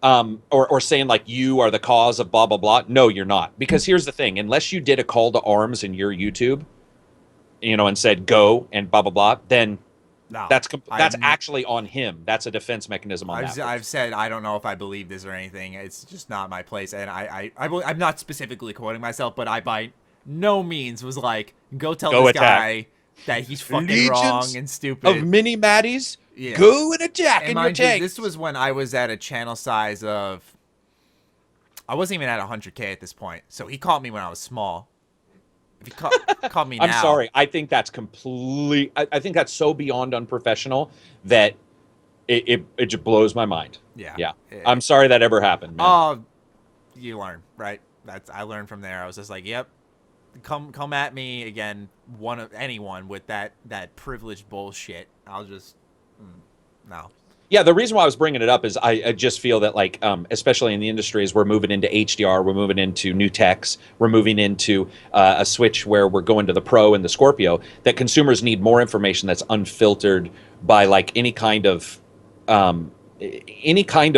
or saying like you are the cause of blah, blah, blah, no, you're not. Because here's the thing, unless you did a call to arms in your YouTube, and said go and blah, blah, blah, then... No, that's actually on him. That's a defense mechanism on that. I've said I don't know if I believe this or anything. It's just not my place. And I'm not specifically quoting myself, but I by no means was like, go tell this guy that he's fucking wrong and stupid. Of mini Matties, go and attack in your tank. This was when I was at a channel size of... I wasn't even at 100K at this point. So he caught me when I was small. If he caught me now... I'm sorry. I think that's I think that's so beyond unprofessional that it just blows my mind. Yeah. I'm sorry that ever happened, man. Oh, you learn, right? I learned from there. I was just like, yep. Come at me again, anyone with that privileged bullshit. I'll just... No. Yeah, the reason why I was bringing it up is I just feel that, like, especially in the industry, as we're moving into HDR, we're moving into new techs, we're moving into a switch where we're going to the Pro and the Scorpio, that consumers need more information that's unfiltered by, like, any kind of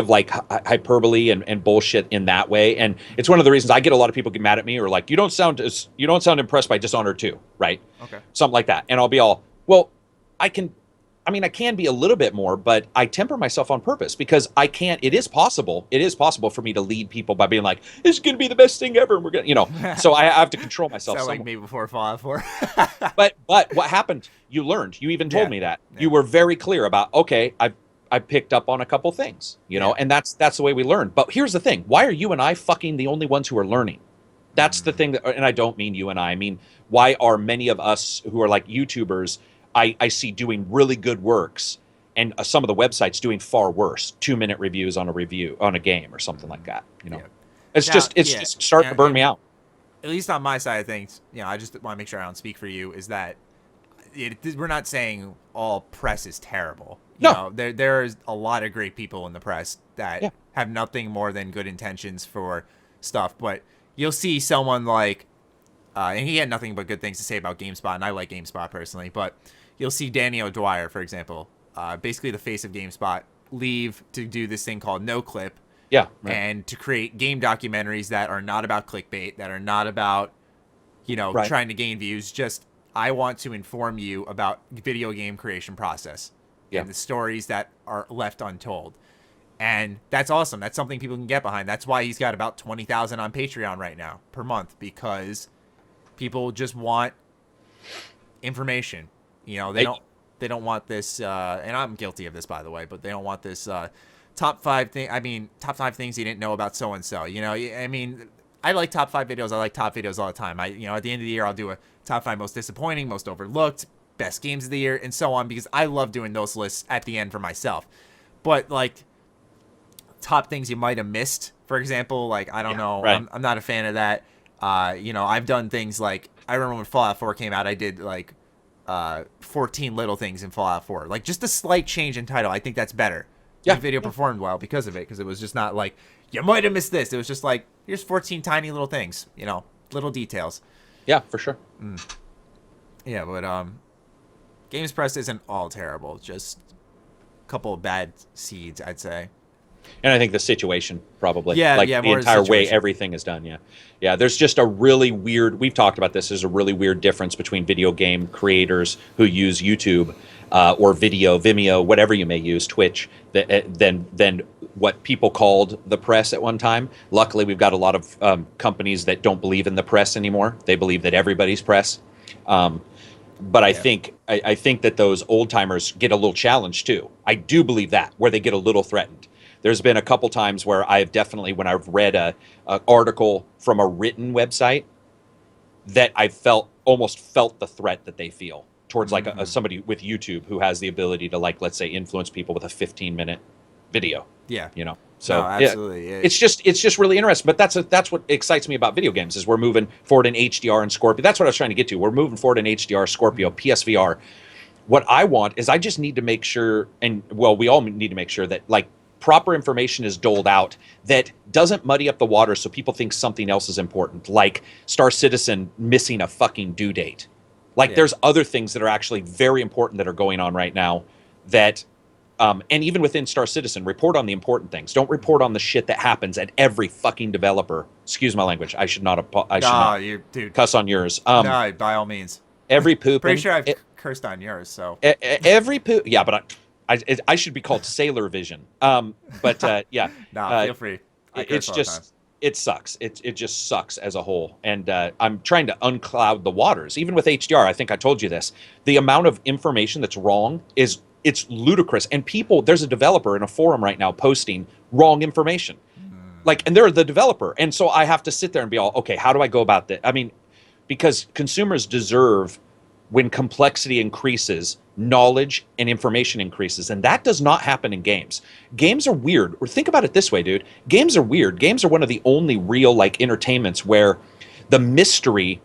like hyperbole and bullshit in that way. And it's one of the reasons I get a lot of people get mad at me, or like, you don't sound impressed by Dishonored 2, right? Okay. Something like that. And I'll be all, well, I can be a little bit more, but I temper myself on purpose, because it is possible for me to lead people by being like, this is going to be the best thing ever. And we're going to, so I have to control myself. Sound like me before Fallout 4. but what happened? You learned. You even told me that. Yeah. You were very clear about, okay, I picked up on a couple things, and that's the way we learn. But here's the thing. Why are you and I fucking the only ones who are learning? That's the thing and I don't mean you and I mean, why are many of us who are like YouTubers, I see doing really good works, and some of the websites doing far worse, 2-minute reviews on a game or something like that. It's just starting to burn me out. At least on my side of things, I just want to make sure I don't speak for you. Is that we're not saying all press is terrible. No, there is a lot of great people in the press that have nothing more than good intentions for stuff. But you'll see someone like, and he had nothing but good things to say about GameSpot, and I like GameSpot personally, but you'll see Danny O'Dwyer, for example, basically the face of GameSpot, leave to do this thing called NoClip. Yeah. Right. And to create game documentaries that are not about clickbait, that are not about, trying to gain views. Just, I want to inform you about video game creation process and the stories that are left untold. And that's awesome. That's something people can get behind. That's why he's got about 20,000 on Patreon right now per month, because people just want information. They don't want this, and I'm guilty of this, by the way, but they don't want this top 5 things you didn't know about so-and-so. I like top 5 videos. I like top videos all the time. At the end of the year, I'll do a top 5 most disappointing, most overlooked, best games of the year, and so on, because I love doing those lists at the end for myself. But, like, top things you might have missed for example. Like, I don't know. right. I'm not a fan of that. I've done things like, I remember when Fallout 4 came out, I did like 14 little things in Fallout 4. Like, just a slight change in title. I think that's better. Yeah. The video performed well because of it, because it was just not like, you might have missed this. It was just like, here's 14 tiny little things, little details. Yeah, for sure. Yeah, but Games Press isn't all terrible. Just a couple of bad seeds, I'd say. And I think the situation probably. Yeah, like yeah, the more entire the way situation. everything is done. Yeah. Yeah. There's just a really weird, we've talked about this, there's a really weird difference between video game creators who use YouTube or Vimeo, whatever you may use, Twitch, than what people called the press at one time. Luckily, we've got a lot of companies that don't believe in the press anymore. They believe that everybody's press. But I think that those old timers get a little challenged too. I do believe that, where they get a little threatened. There's been a couple times where I've definitely, when I've read a article from a written website, that I almost felt the threat that they feel towards like somebody with YouTube who has the ability to, like, let's say, influence people with a 15-minute video. Yeah. So no, absolutely. yeah, it's just really interesting. But that's what excites me about video games, is we're moving forward in HDR and Scorpio. That's what I was trying to get to. We're moving forward in HDR, Scorpio, PSVR. What I want is, I just need to make sure, we all need to make sure that, like, proper information is doled out that doesn't muddy up the water so people think something else is important, like Star Citizen missing a fucking due date. Like, there's other things that are actually very important that are going on right now that, and even within Star Citizen, report on the important things. Don't report on the shit that happens at every fucking developer. Excuse my language. I should not dude, cuss on yours. no, by all means. Every poop. Pretty sure I've cursed on yours, so. Every poop. Yeah, but I should be called Sailor Vision. But yeah. Nah, feel free. It's just, it sucks. It just sucks as a whole. And I'm trying to uncloud the waters. Even with HDR, I think I told you this. The amount of information that's wrong it's ludicrous. And there's a developer in a forum right now posting wrong information. Like, and they're the developer. And so I have to sit there and be all, okay, how do I go about that? I mean, because consumers deserve, when complexity increases, knowledge and information increases. And that does not happen in games. Games are weird. Or think about it this way, dude. Games are weird. Games are one of the only real, like, entertainments where the mystery,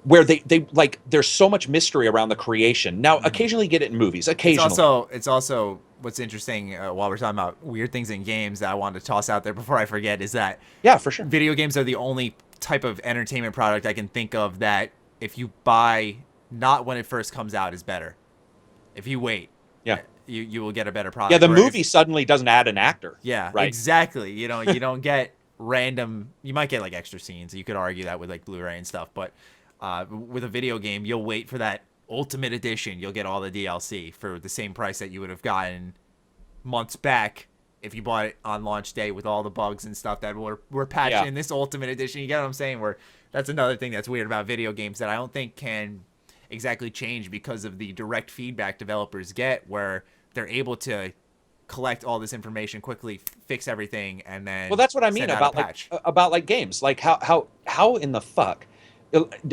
where they like, there's so much mystery around the creation. Now, occasionally you get it in movies. Occasionally. It's also what's interesting, while we're talking about weird things in games, that I wanted to toss out there before I forget, is that, yeah, for sure, video games are the only type of entertainment product I can think of that, if you buy not when it first comes out, is better. If you wait, yeah, you will get a better product. Yeah, the movie suddenly doesn't add an actor. Yeah, right. Exactly. You don't get random. You might get like extra scenes. You could argue that with like Blu-ray and stuff, but with a video game, you'll wait for that Ultimate Edition. You'll get all the DLC for the same price that you would have gotten months back if you bought it on launch day, with all the bugs and stuff that were patched in this Ultimate Edition. You get what I'm saying? That's another thing that's weird about video games that I don't think can exactly change because of the direct feedback developers get, where they're able to collect all this information quickly, fix everything, and then that's what I mean about like games. Like, how in the fuck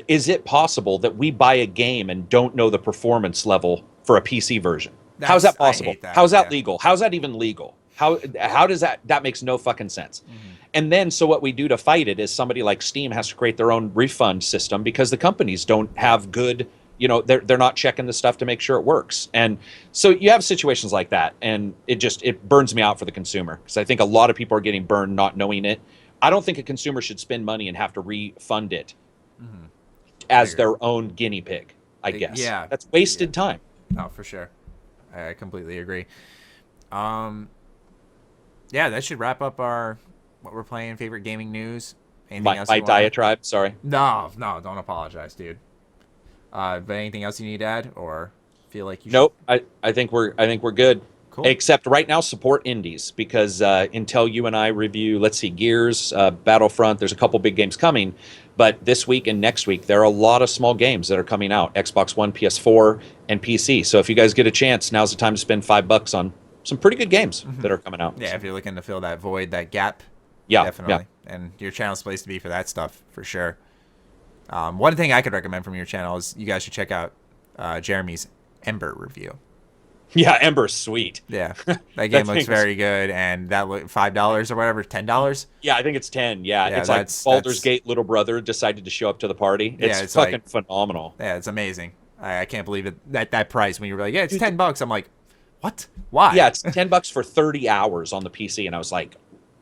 is it possible that we buy a game and don't know the performance level for a PC version? How's that possible? How's that legal? How's that even legal? How does that makes no fucking sense. And then, so what we do to fight it is somebody like Steam has to create their own refund system, because the companies don't have good, they're not checking the stuff to make sure it works. And so you have situations like that, and it burns me out for the consumer, because I think a lot of people are getting burned not knowing it. I don't think a consumer should spend money and have to refund it as their own guinea pig, I guess. Yeah. That's wasted time. Oh, for sure. I completely agree. Yeah, that should wrap up what we're playing, favorite gaming news. Anything else? My diatribe, sorry. No, don't apologize, dude. But anything else you need to add, or feel like you Nope. I think we're good. Cool. Except right now, support indies, because until you and I review, let's see, Gears, Battlefront, there's a couple big games coming, but this week and next week there are a lot of small games that are coming out, Xbox One, PS4, and PC. So if you guys get a chance, now's the time to spend $5 on some pretty good games that are coming out. Yeah, if you're looking to fill that void, that gap. Yeah, definitely. Yeah. And your channel's the place to be for that stuff, for sure. One thing I could recommend from your channel is you guys should check out Jeremy's Ember review. Yeah, Ember's sweet. Yeah, that game looks very good, and that $5 or whatever, $10. Yeah, I think it's 10. Yeah, Yeah, it's like Baldur's Gate little brother decided to show up to the party. Yeah, It's fucking phenomenal. Yeah, it's amazing. I can't believe it that price when you were like, yeah, it's Dude, $10. I'm like, what? Why? Yeah, it's $10 for 30 hours on the PC, and I was like,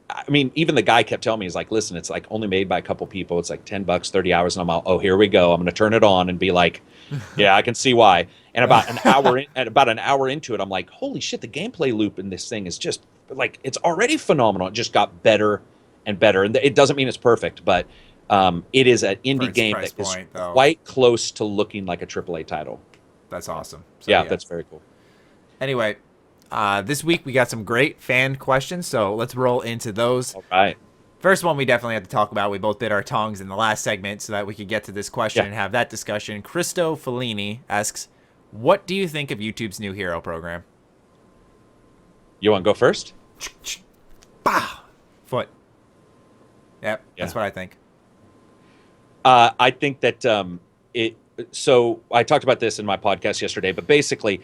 I mean, even the guy kept telling me, he's like, listen, it's like only made by a couple people. It's like $10, 30 hours, and I'm all, oh, here we go. I'm gonna turn it on and be like, yeah, I can see why. And about an hour into it, I'm like, holy shit, the gameplay loop in this thing is just like, it's already phenomenal. It just got better and better, and it doesn't mean it's perfect, but it is an indie game that is quite close to looking like a AAA title. That's awesome. So, yeah, that's very cool. Anyway, this week we got some great fan questions, so let's roll into those. All right. First one we definitely have to talk about. We both bit our tongues in the last segment so that we could get to this question and have that discussion. Cristo Fellini asks, what do you think of YouTube's new hero program? You want to go first? Bah! Foot. Yep, that's what I think. I think that so I talked about this in my podcast yesterday, but basically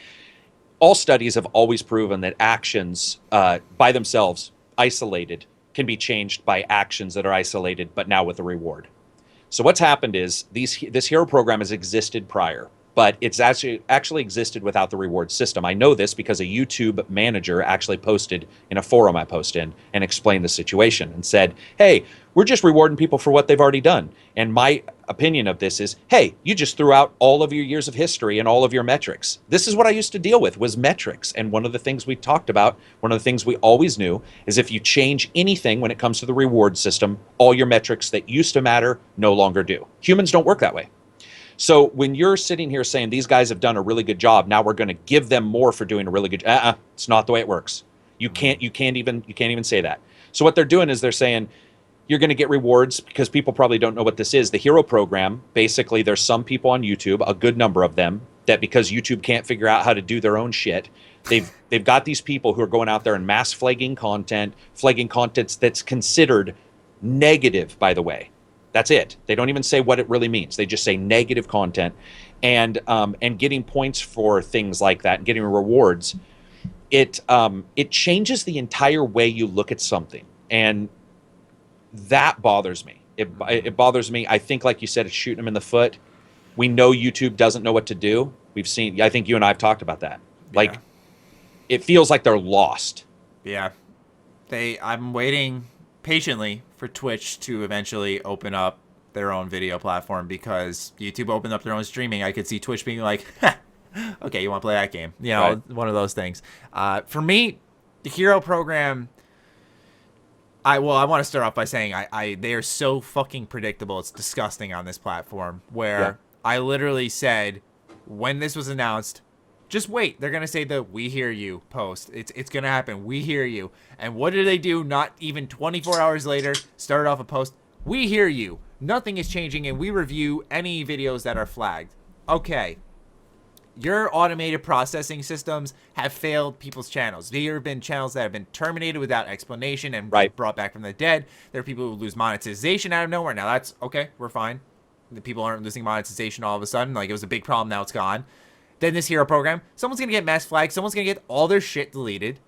all studies have always proven that actions by themselves, isolated, can be changed by actions that are isolated, but now with a reward. So what's happened is this hero program has existed prior, but it's actually existed without the reward system. I know this because a YouTube manager actually posted in a forum I post in and explained the situation and said, hey, we're just rewarding people for what they've already done. And my opinion of this is, hey, you just threw out all of your years of history and all of your metrics. This is what I used to deal with, was metrics. And one of the things we talked about, one of the things we always knew, is if you change anything when it comes to the reward system, all your metrics that used to matter no longer do. Humans don't work that way. So when you're sitting here saying these guys have done a really good job, now we're going to give them more for doing a really good job. It's not the way it works. You can't even say that. So what they're doing is they're saying you're going to get rewards because people probably don't know what this is. The hero program, basically there's some people on YouTube, a good number of them, that because YouTube can't figure out how to do their own shit, they've got these people who are going out there and mass flagging content that's considered negative, by the way. That's it. They don't even say what it really means. They just say negative content, and getting points for things like that, and getting rewards. It changes the entire way you look at something, and that bothers me. It bothers me. I think, like you said, it's shooting them in the foot. We know YouTube doesn't know what to do. We've seen. I think you and I have talked about that. Like, it feels like they're lost. Yeah, I'm waiting patiently for Twitch to eventually open up their own video platform, because YouTube opened up their own streaming. I could see Twitch being like, okay, you want to play that game? You know, one of those things. For me, the hero program, I want to start off by saying they are so fucking predictable. It's disgusting on this platform, where I literally said when this was announced, just wait. They're going to say the "We hear you" post. It's going to happen. We hear you. And what do they do? Not even 24 hours later, start off a post. We hear you. Nothing is changing, and we review any videos that are flagged. Okay. Your automated processing systems have failed people's channels. There have been channels that have been terminated without explanation and brought back from the dead. There are people who lose monetization out of nowhere. Now that's okay. We're fine. The people aren't losing monetization all of a sudden. Like, it was a big problem. Now it's gone. Then this hero program, someone's going to get mass flagged. Someone's going to get all their shit deleted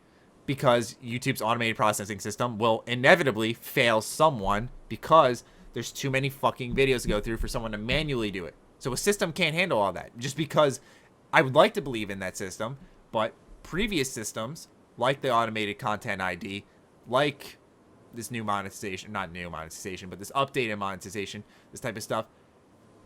because YouTube's automated processing system will inevitably fail someone because there's too many fucking videos to go through for someone to manually do it. So a system can't handle all that. Just because I would like to believe in that system, but previous systems, like the automated content ID, like this new monetization, not new monetization, but this updated monetization, this type of stuff,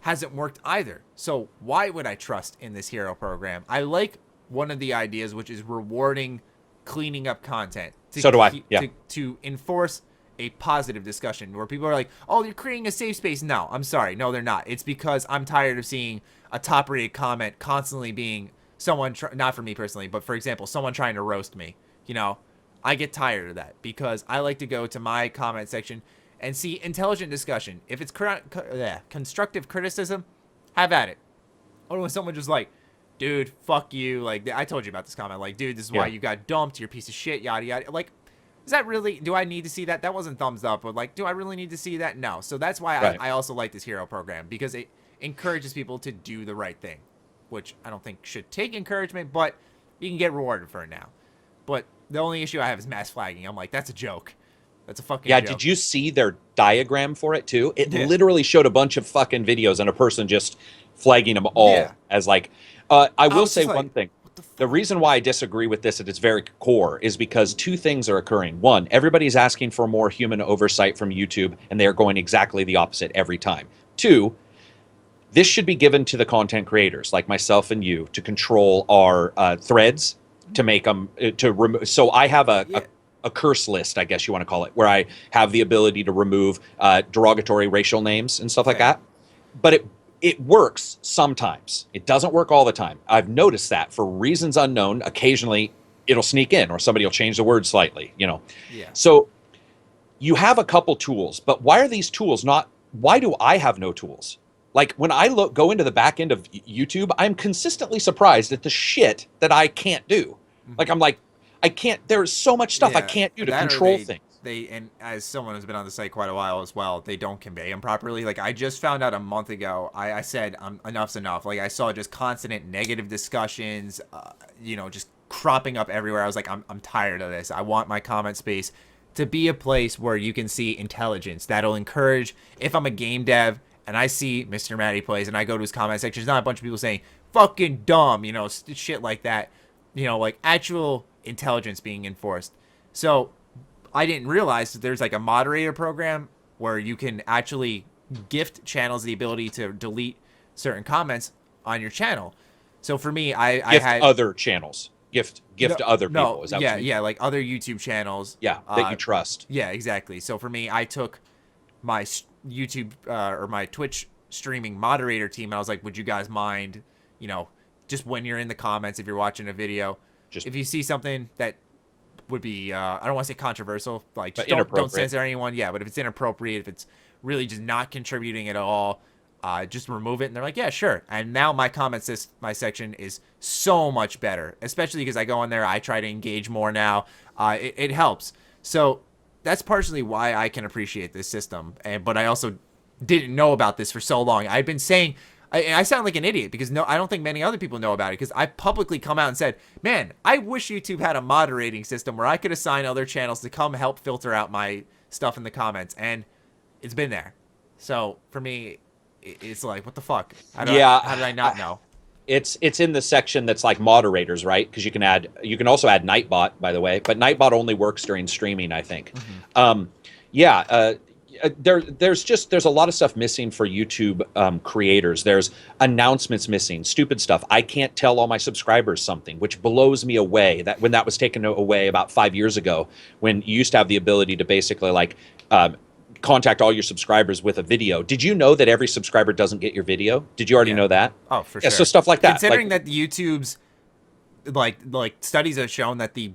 hasn't worked either. So why would I trust in this hero program? I like one of the ideas, which is rewarding cleaning up content. So do I. Yeah. To enforce a positive discussion where people are like, oh, you're creating a safe space. No, I'm sorry. No, they're not. It's because I'm tired of seeing a top-rated comment constantly being someone, not for me personally, but for example, someone trying to roast me. You know, I get tired of that because I like to go to my comment section and see intelligent discussion. If it's constructive criticism, have at it. Or when someone just like, dude, fuck you. Like, I told you about this comment. Like, dude, this is why you got dumped. You're a piece of shit, yada, yada. Like, is that really, do I need to see that? That wasn't thumbs up. But, like, do I really need to see that? No. So that's why I also like this hero program, because it encourages people to do the right thing, which I don't think should take encouragement, but you can get rewarded for it now. But the only issue I have is mass flagging. I'm like, that's a joke. That's a fucking joke. Did you see their diagram for it too? It literally showed a bunch of fucking videos and a person just flagging them all as like, I will say one thing. The reason why I disagree with this at its very core is because two things are occurring. One, everybody's asking for more human oversight from YouTube, and they are going exactly the opposite every time. Two, this should be given to the content creators like myself and you to control our threads, to make them, to remove. So I have a curse list, I guess you want to call it, where I have the ability to remove derogatory racial names and stuff like that. But it works sometimes. It doesn't work all the time. I've noticed that for reasons unknown. Occasionally, it'll sneak in, or somebody will change the word slightly. You know. Yeah. So you have a couple tools, but why are these tools not? Why do I have no tools? Like when I go into the back end of YouTube, I'm consistently surprised at the shit that I can't do. Like I'm like, I can't. There's so much stuff I can't do to control things. And as someone who's been on the site quite a while as well, they don't convey them properly. Like I just found out a month ago, I said enough's enough. Like I saw just constant negative discussions, just cropping up everywhere. I was like, I'm tired of this. I want my comment space to be a place where you can see intelligence that'll encourage. If I'm a game dev and I see MrMattyPlays and I go to his comment section, there's not a bunch of people saying fucking dumb, shit like that. Like actual intelligence being enforced. So I didn't realize that there's like a moderator program where you can actually gift channels the ability to delete certain comments on your channel. So for me, I had other channels. Gift to other people. Is that what you mean? Like other YouTube channels. Yeah, that you trust. Yeah, exactly. So for me, I took my YouTube or my Twitch streaming moderator team, and I was like, would you guys mind, just when you're in the comments, if you're watching a video, if you see something that would be, I don't want to say controversial, like just don't censor anyone. Yeah, but if it's inappropriate, if it's really just not contributing at all, just remove it. And they're like, yeah, sure. And now my my section is so much better, especially because I go in there, I try to engage more now. It helps. So that's partially why I can appreciate this system. But I also didn't know about this for so long. I've been saying, I sound like an idiot because I don't think many other people know about it, because I publicly come out and said, man, I wish YouTube had a moderating system where I could assign other channels to come help filter out my stuff in the comments. And it's been there. So for me, it's like, what the fuck? How did I not know? It's in the section that's like moderators, right? Because you can also add Nightbot, by the way, but Nightbot only works during streaming, I think. There's a lot of stuff missing for YouTube creators. There's announcements missing, stupid stuff. I can't tell all my subscribers something, which blows me away. That when that was taken away about 5 years ago, when you used to have the ability to basically contact all your subscribers with a video. Did you know that every subscriber doesn't get your video? Did you already know that? Oh, for sure. So stuff like that. Considering that YouTube's like studies have shown that the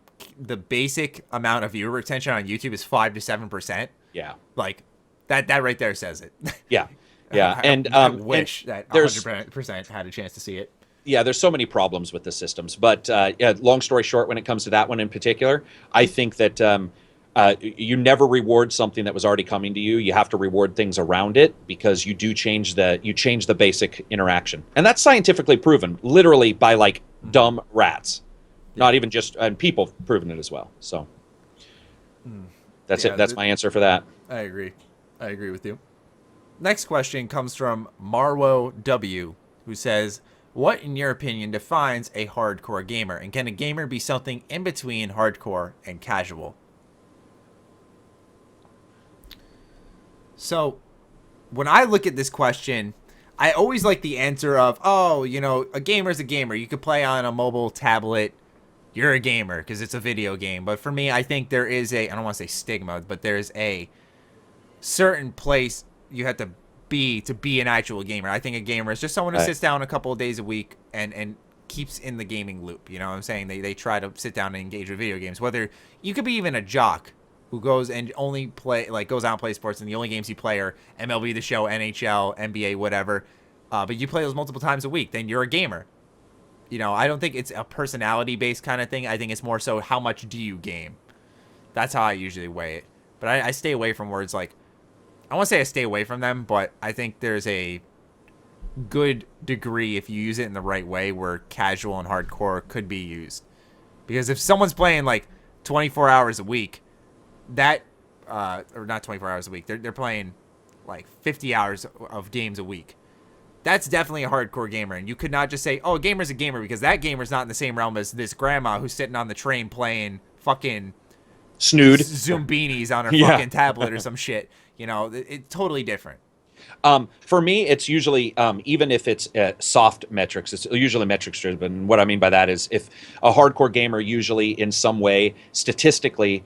basic amount of viewer retention on YouTube is 5 to 7%. Yeah. Like that right there says it. Yeah. Yeah. I wish that 100% had a chance to see it. Yeah, there's so many problems with the systems. But long story short, when it comes to that one in particular, I think that you never reward something that was already coming to you. You have to reward things around it, because you do change the basic interaction. And that's scientifically proven, literally by dumb rats. Not even just, and people have proven it as well. So that's it. That's my answer for that. I agree with you. Next question comes from Marwo W, who says, what, in your opinion, defines a hardcore gamer? And can a gamer be something in between hardcore and casual? So, when I look at this question, I always like the answer of, a gamer's a gamer. You could play on a mobile tablet. You're a gamer because it's a video game. But for me, I think there is I don't want to say stigma, but there's a certain place you have to be an actual gamer. I think a gamer is just someone who sits down a couple of days a week and keeps in the gaming loop. You know what I'm saying? They try to sit down and engage with video games. Whether you could be even a jock who goes and only goes out and plays sports, and the only games you play are MLB The Show, NHL, NBA, whatever. But you play those multiple times a week, then you're a gamer. I don't think it's a personality-based kind of thing. I think it's more so how much do you game. That's how I usually weigh it. But I stay away from words like, I won't say I stay away from them, but I think there's a good degree, if you use it in the right way, where casual and hardcore could be used. Because if someone's playing like 24 hours a week, that or not 24 hours a week, they're playing like 50 hours of games a week. That's definitely a hardcore gamer, and you could not just say, "Oh, a gamer's a gamer," because that gamer's not in the same realm as this grandma who's sitting on the train playing fucking Snood Zoombinis on her fucking tablet or some shit. You know, it's totally different. For me, it's usually, even if it's soft metrics, it's usually metrics driven. What I mean by that is if a hardcore gamer usually in some way, statistically,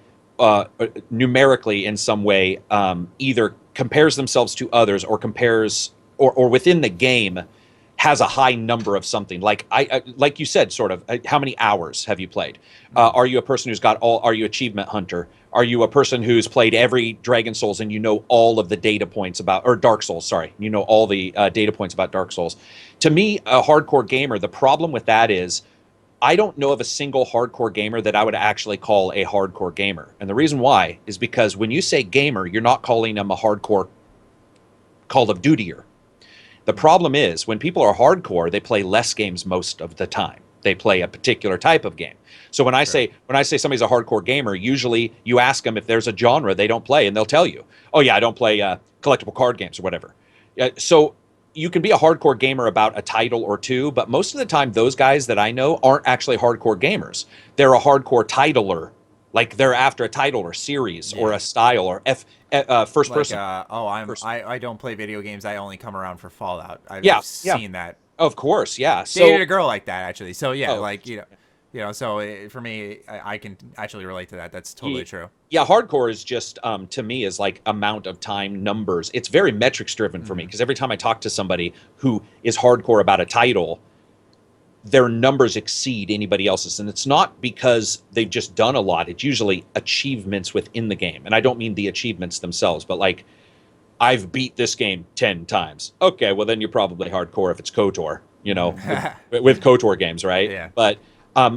numerically in some way, either compares themselves to others or compares, or within the game, has a high number of something. Like like you said, sort of, how many hours have you played? Are you a person who's got are you achievement hunter? Are you a person who's played every Dragon Souls and you know all of the data points about, or Dark Souls, sorry, you know all the data points about Dark Souls? To me, a hardcore gamer, the problem with that is I don't know of a single hardcore gamer that I would actually call a hardcore gamer. And the reason why is because when you say gamer, you're not calling them a hardcore Call of Dutyer. The problem is when people are hardcore, they play less games most of the time. They play a particular type of game. So when I say somebody's a hardcore gamer, usually you ask them if there's a genre they don't play, and they'll tell you, "Oh yeah, I don't play collectible card games or whatever." So you can be a hardcore gamer about a title or two, but most of the time, those guys that I know aren't actually hardcore gamers. They're a hardcore titler, like they're after a title or series or a style or first person. I don't play video games. I only come around for Fallout. I've seen that. Of course, yeah. Dated a girl like that actually. So yeah, so for me, I can actually relate to that. That's totally true. Yeah, hardcore is just to me is like amount of time, numbers. It's very metrics driven for me because every time I talk to somebody who is hardcore about a title, their numbers exceed anybody else's, and it's not because they've just done a lot. It's usually achievements within the game, and I don't mean the achievements themselves, but like, I've beat this game 10 times. Okay, well then you're probably hardcore if it's KOTOR, you know, with KOTOR games, right? Yeah. But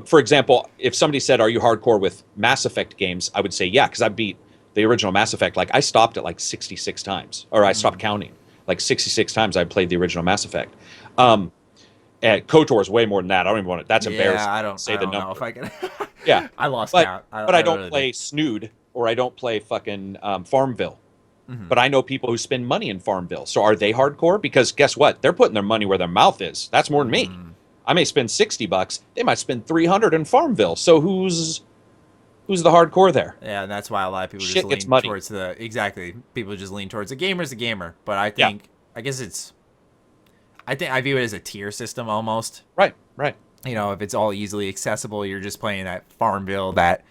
for example, if somebody said, "Are you hardcore with Mass Effect games?" I would say, yeah, because I beat the original Mass Effect. Like, I stopped at like 66 times, or I stopped counting. Like 66 times I played the original Mass Effect. And KOTOR is way more than that. I don't even want to. That's embarrassing. I don't know if I can. Yeah, I lost count. But I don't play Snood, or I don't play fucking Farmville. But I know people who spend money in Farmville. So are they hardcore? Because guess what? They're putting their money where their mouth is. That's more than me. I may spend $60. They might spend $300 in Farmville. So who's the hardcore there? Yeah, and that's why a lot of people just lean towards people just lean towards a gamer's a gamer. But I think I view it as a tier system almost. Right. You know, if it's all easily accessible, you're just playing that Farmville, that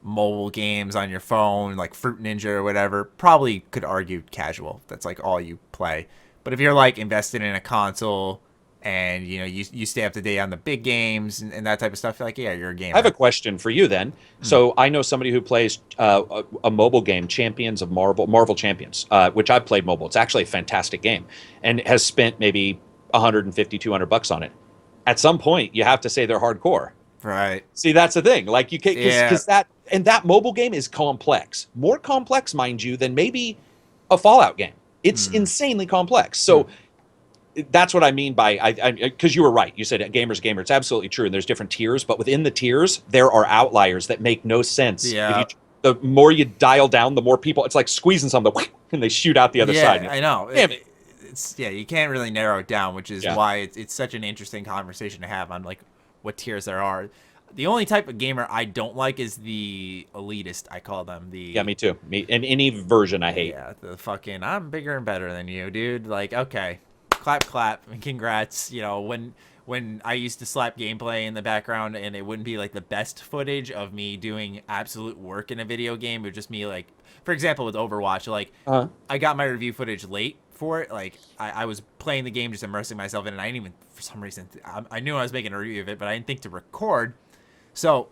mobile games on your phone, like Fruit Ninja or whatever, probably could argue casual. That's like all you play. But if you're like invested in a console and you know you stay up to date on the big games and that type of stuff, like, yeah, you're a gamer. I have a question for you then. So I know somebody who plays a mobile game, Champions of Marvel Champions, which I've played mobile. It's actually a fantastic game and has spent maybe $150, $200 on it. At some point, you have to say they're hardcore. Right. See, that's the thing. Like, you can't, because that mobile game is complex, more complex, mind you, than maybe a Fallout game. It's insanely complex. So that's what I mean by because you were right. You said a gamer's a gamer. It's absolutely true. And there's different tiers, but within the tiers, there are outliers that make no sense. Yeah. The more you dial down, the more people. It's like squeezing something, and they shoot out the other side. I know. Damn it. You can't really narrow it down, which is why it's such an interesting conversation to have on like what tiers there are. The only type of gamer I don't like is the elitist, I call them. Me too. In any version I hate. Yeah, the fucking, I'm bigger and better than you, dude. Like, okay, clap, and congrats. You know, when I used to slap gameplay in the background and it wouldn't be like the best footage of me doing absolute work in a video game, it would just me like, for example, with Overwatch, like I got my review footage late for it. Like I was playing the game, just immersing myself in it. And I didn't even, for some reason, I knew I was making a review of it, but I didn't think to record. So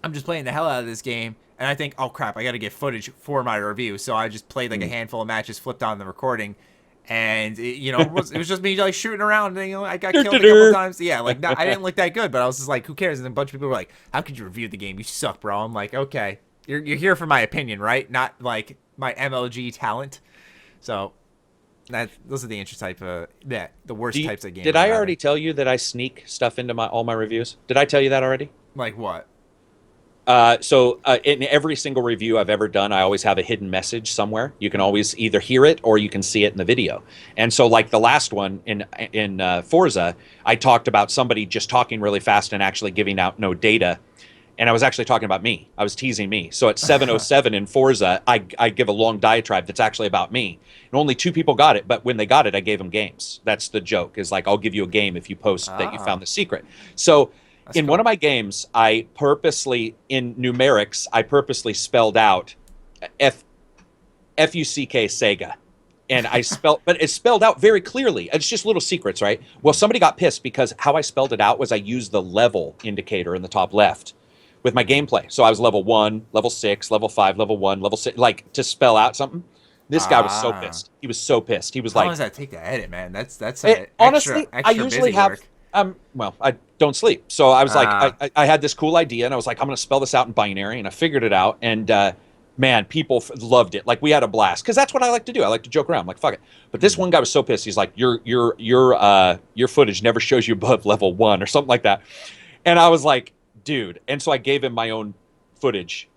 I'm just playing the hell out of this game, and I think, oh crap, I got to get footage for my review. So I just played like a handful of matches, flipped on the recording, and it was just me like shooting around. And, I got killed a couple times. Yeah, like I didn't look that good, but I was just like, who cares? And a bunch of people were like, how could you review the game? You suck, bro. I'm like, okay, you're here for my opinion, right? Not like my MLG talent. So those are the interesting type of the worst types of games. Did I already tell you that I sneak stuff into all my reviews? Did I tell you that already? Like what? In every single review I've ever done, I always have a hidden message somewhere. You can always either hear it or you can see it in the video. And so, like the last one in Forza, I talked about somebody just talking really fast and actually giving out no data. And I was actually talking about me. I was teasing me. So at 7:07 in Forza, I give a long diatribe that's actually about me. And only 2 people got it. But when they got it, I gave them games. That's the joke, is like, I'll give you a game if you post that you found the secret. So in one of my games, I purposely, in numerics, I purposely spelled out F-U-C-K Sega. And but it's spelled out very clearly. It's just little secrets, right? Well, somebody got pissed because how I spelled it out was I used the level indicator in the top left with my gameplay. So I was level 1, level 6, level 5, level 1, level 6, like to spell out something. This guy was so pissed. He was so pissed. He was How like, long does that take to edit, man? That's honestly, extra I usually have work. Well, I don't sleep. So I was like, I had this cool idea and I was like, I'm going to spell this out in binary, and I figured it out. And man, people loved it. Like, we had a blast, because that's what I like to do. I like to joke around. I'm like, fuck it. But this one guy was so pissed. He's like, your footage never shows you above level 1 or something like that. And I was like, dude. And so I gave him my own footage,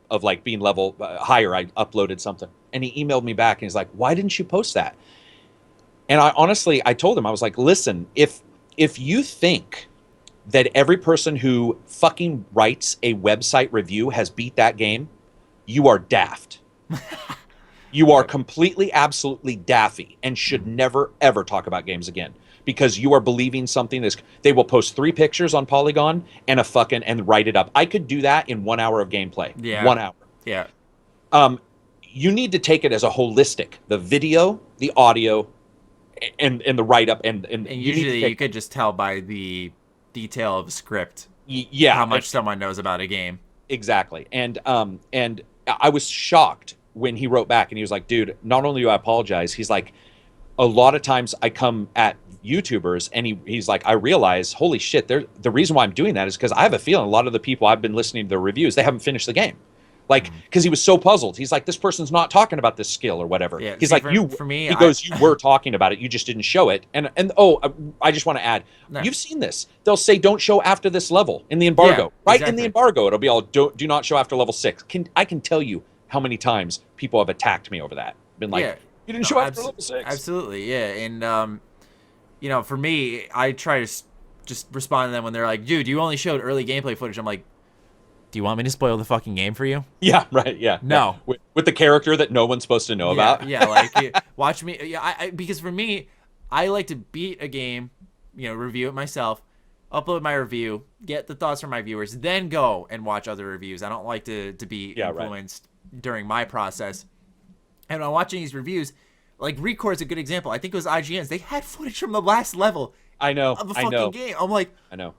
of like being level higher. I uploaded something, and he emailed me back and he's like, why didn't you post that? And I told him, I was like, listen, if you think that every person who fucking writes a website review has beat that game, you are daft. You are completely, absolutely daffy, and should never, ever talk about games again, because you are believing something that's, they will post 3 pictures on Polygon and and write it up. I could do that in 1 hour of gameplay. Yeah. 1 hour. Yeah. You need to take it as a holistic, the video, the audio, and the write-up. And usually you could just tell by the detail of the script how much someone knows about a game. Exactly. And I was shocked when he wrote back and he was like, dude, not only do I apologize, he's like, a lot of times I come at YouTubers and he's like, I realize, holy shit, the reason why I'm doing that is because I have a feeling a lot of the people I've been listening to their reviews, they haven't finished the game. Like, because he was so puzzled. He's like, this person's not talking about this skill or whatever. Yeah, he's like, you were talking about it, you just didn't show it. And I just want to add, you've seen this. They'll say, don't show after this level in the embargo. In the embargo, it'll be all, do not show after level 6. I can tell you how many times people have attacked me over that. Been like, you didn't show after level 6. Absolutely, yeah. And, for me, I try to just respond to them when they're like, dude, you only showed early gameplay footage. I'm like, do you want me to spoil the fucking game for you? Yeah, right, yeah. No. Yeah. With the character that no one's supposed to know about? Yeah, like, watch me. Yeah, because for me, I like to beat a game, review it myself, upload my review, get the thoughts from my viewers, then go and watch other reviews. I don't like to be influenced during my process. And when I'm watching these reviews, like, Record's a good example. I think it was IGN's. They had footage from the last level of the fucking game. I'm like, I know.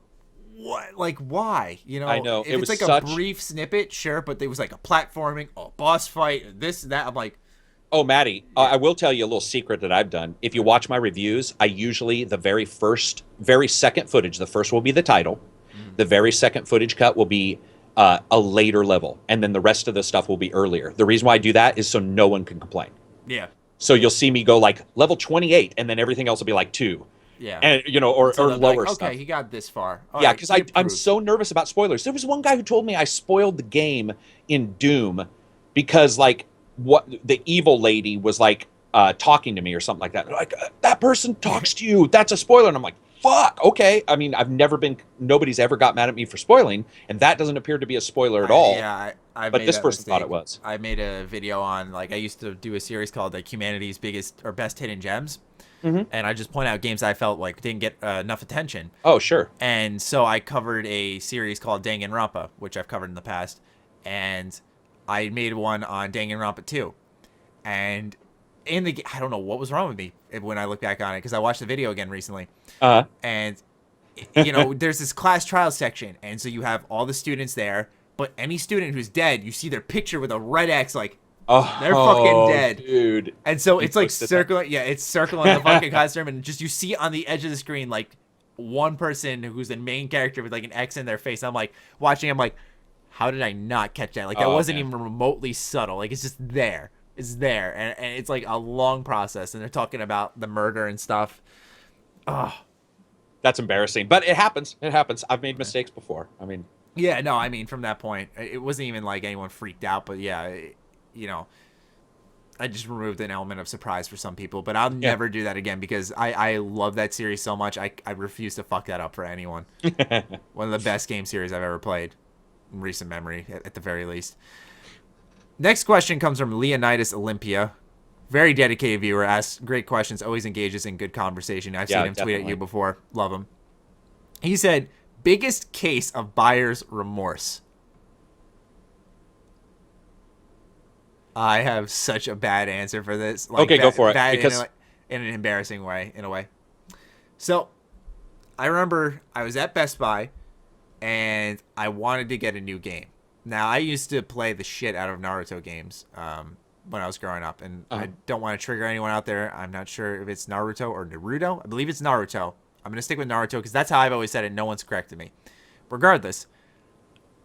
What? Like, why? I know. If it's like a brief snippet, sure, but there was like a platforming, a boss fight, this, that. I'm like, oh, Matty, I will tell you a little secret that I've done. If you watch my reviews, I usually, the very second footage, the first will be the title. The very second footage cut will be a later level, and then the rest of the stuff will be earlier. The reason why I do that is so no one can complain. Yeah. So you'll see me go like level 28, and then everything else will be like 2. Yeah. And, or lower like, stuff. Okay, he got this far. Yeah, because I'm so nervous about spoilers. There was one guy who told me I spoiled the game in Doom because, like, what the evil lady was, like, talking to me or something like that. Like, that person talks to you. That's a spoiler. And I'm like, fuck, okay. I mean, nobody's ever got mad at me for spoiling, and that doesn't appear to be a spoiler at all. But this person thought it was. I made a video on, like, I used to do a series called, like, Humanity's Biggest or Best Hidden Gems. And I just point out games I felt like didn't get enough attention. Oh, sure. And so I covered a series called Danganronpa, which I've covered in the past. And I made one on Danganronpa 2. And in the I don't know what was wrong with me when I look back on it, because I watched the video again recently. And, there's this class trial section. And so you have all the students there. But any student who's dead, you see their picture with a red X, like, they're fucking dead, dude. And so it's like circling. Yeah, it's circling the fucking classroom, and just you see on the edge of the screen like one person who's the main character with like an X in their face. I'm like watching. I'm like, how did I not catch that? Like that wasn't even remotely subtle. Like it's just there. It's there, and it's like a long process. And they're talking about the murder and stuff. Oh, that's embarrassing, but it happens. It happens. I've made mistakes before. I mean, Yeah, no, I mean, from that point, it wasn't even like anyone freaked out, but yeah, you know, I just removed an element of surprise for some people, but I'll Yeah. never do that again because I love that series so much. I refuse to fuck that up for anyone. One of the best game series I've ever played in recent memory, at the very least. Next question comes from Leonidas Olympia. Very dedicated viewer, asks great questions, always engages in good conversation. I've seen him tweet at you before. Love him. He said, biggest case of buyer's remorse. I have such a bad answer for this. Like, okay, go for it. Because in an embarrassing way, in a way. So, I remember I was at Best Buy, and I wanted to get a new game. Now, I used to play the shit out of Naruto games when I was growing up, and I don't want to trigger anyone out there. I'm not sure if it's Naruto or Naruto. I believe it's Naruto. I'm going to stick with Naruto because that's how I've always said it. No one's corrected me. Regardless,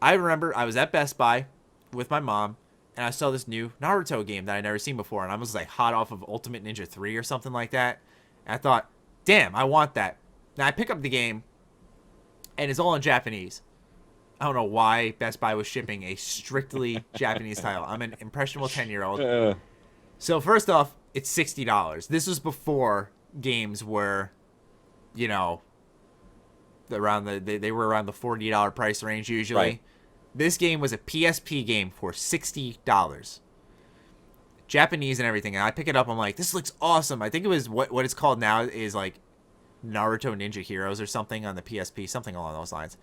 I remember I was at Best Buy with my mom, and I saw this new Naruto game that I'd never seen before, and I was like hot off of Ultimate Ninja 3 or something like that. And I thought, damn, I want that. Now I pick up the game, and it's all in Japanese. I don't know why Best Buy was shipping a strictly Japanese title. I'm an impressionable 10-year-old. So first off, it's $60. This was before games were, you know, around they were around the $40 price range usually. Right. This game was a PSP game for $60. Japanese and everything. And I pick it up, I'm like, this looks awesome. I think it was what it's called now is like Naruto Ninja Heroes or something on the PSP, something along those lines.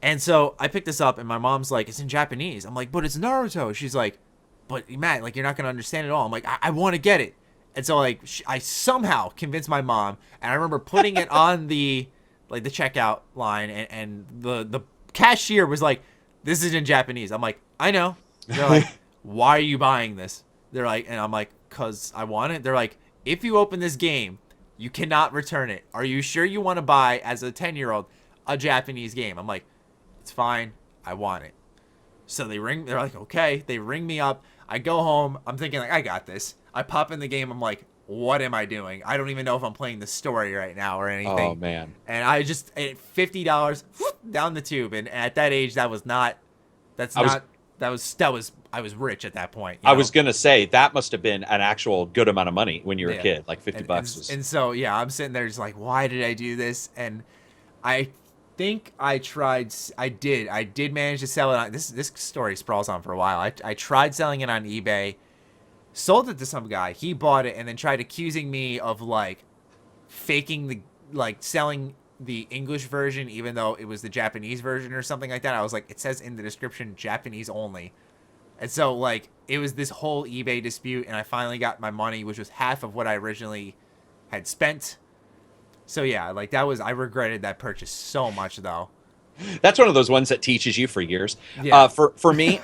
And so I picked this up, and my mom's like, it's in Japanese. I'm like, but it's Naruto. She's like, but Matt, like, you're not going to understand it all. I'm like, I want to get it. And so, like, I somehow convinced my mom, and I remember putting it on the checkout line, and the cashier was like, this is in Japanese. I'm like, I know. They're like, why are you buying this? They're like, and I'm like, because I want it. They're like, if you open this game, you cannot return it. Are you sure you want to buy, as a 10-year-old, a Japanese game? I'm like, it's fine. I want it. So they're like, okay. They ring me up. I go home. I'm thinking, like, I got this. I pop in the game. I'm like, what am I doing? I don't even know if I'm playing the story right now or anything. Oh, man. And I just, $50 down the tube. And at that age, I was rich at that point. I was going to say, that must have been an actual good amount of money when you were a kid, like $50. And so, yeah, I'm sitting there just like, why did I do this? And I think I did manage to sell it on, this story sprawls on for a while. I tried selling it on eBay, sold it to some guy. He bought it and then tried accusing me of like faking selling the English version, even though it was the Japanese version or something like that. I was like, it says in the description, Japanese only. And so, like, it was this whole eBay dispute, and I finally got my money, which was half of what I originally had spent. So, yeah, like, I regretted that purchase so much, though. That's one of those ones that teaches you for years. Yeah. For me,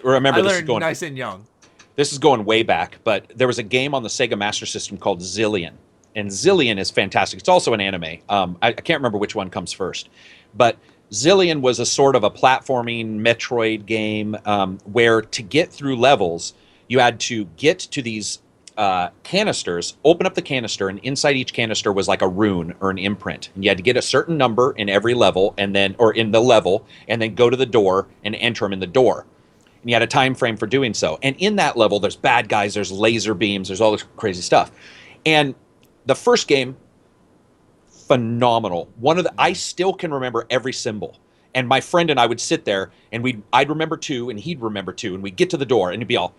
remember, I this is learned going nice and young. This is going way back, but there was a game on the Sega Master System called Zillion. And Zillion is fantastic. It's also an anime. I can't remember which one comes first. But Zillion was a sort of a platforming Metroid game where to get through levels, you had to get to these canisters, open up the canister, and inside each canister was like a rune or an imprint. And you had to get a certain number in every level, and then go to the door and enter them in the door. And you had a time frame for doing so. And in that level, there's bad guys, there's laser beams, there's all this crazy stuff. And the first game, phenomenal. I still can remember every symbol. And my friend and I would sit there, and I'd remember 2, and he'd remember 2, and we'd get to the door, and it'd be all,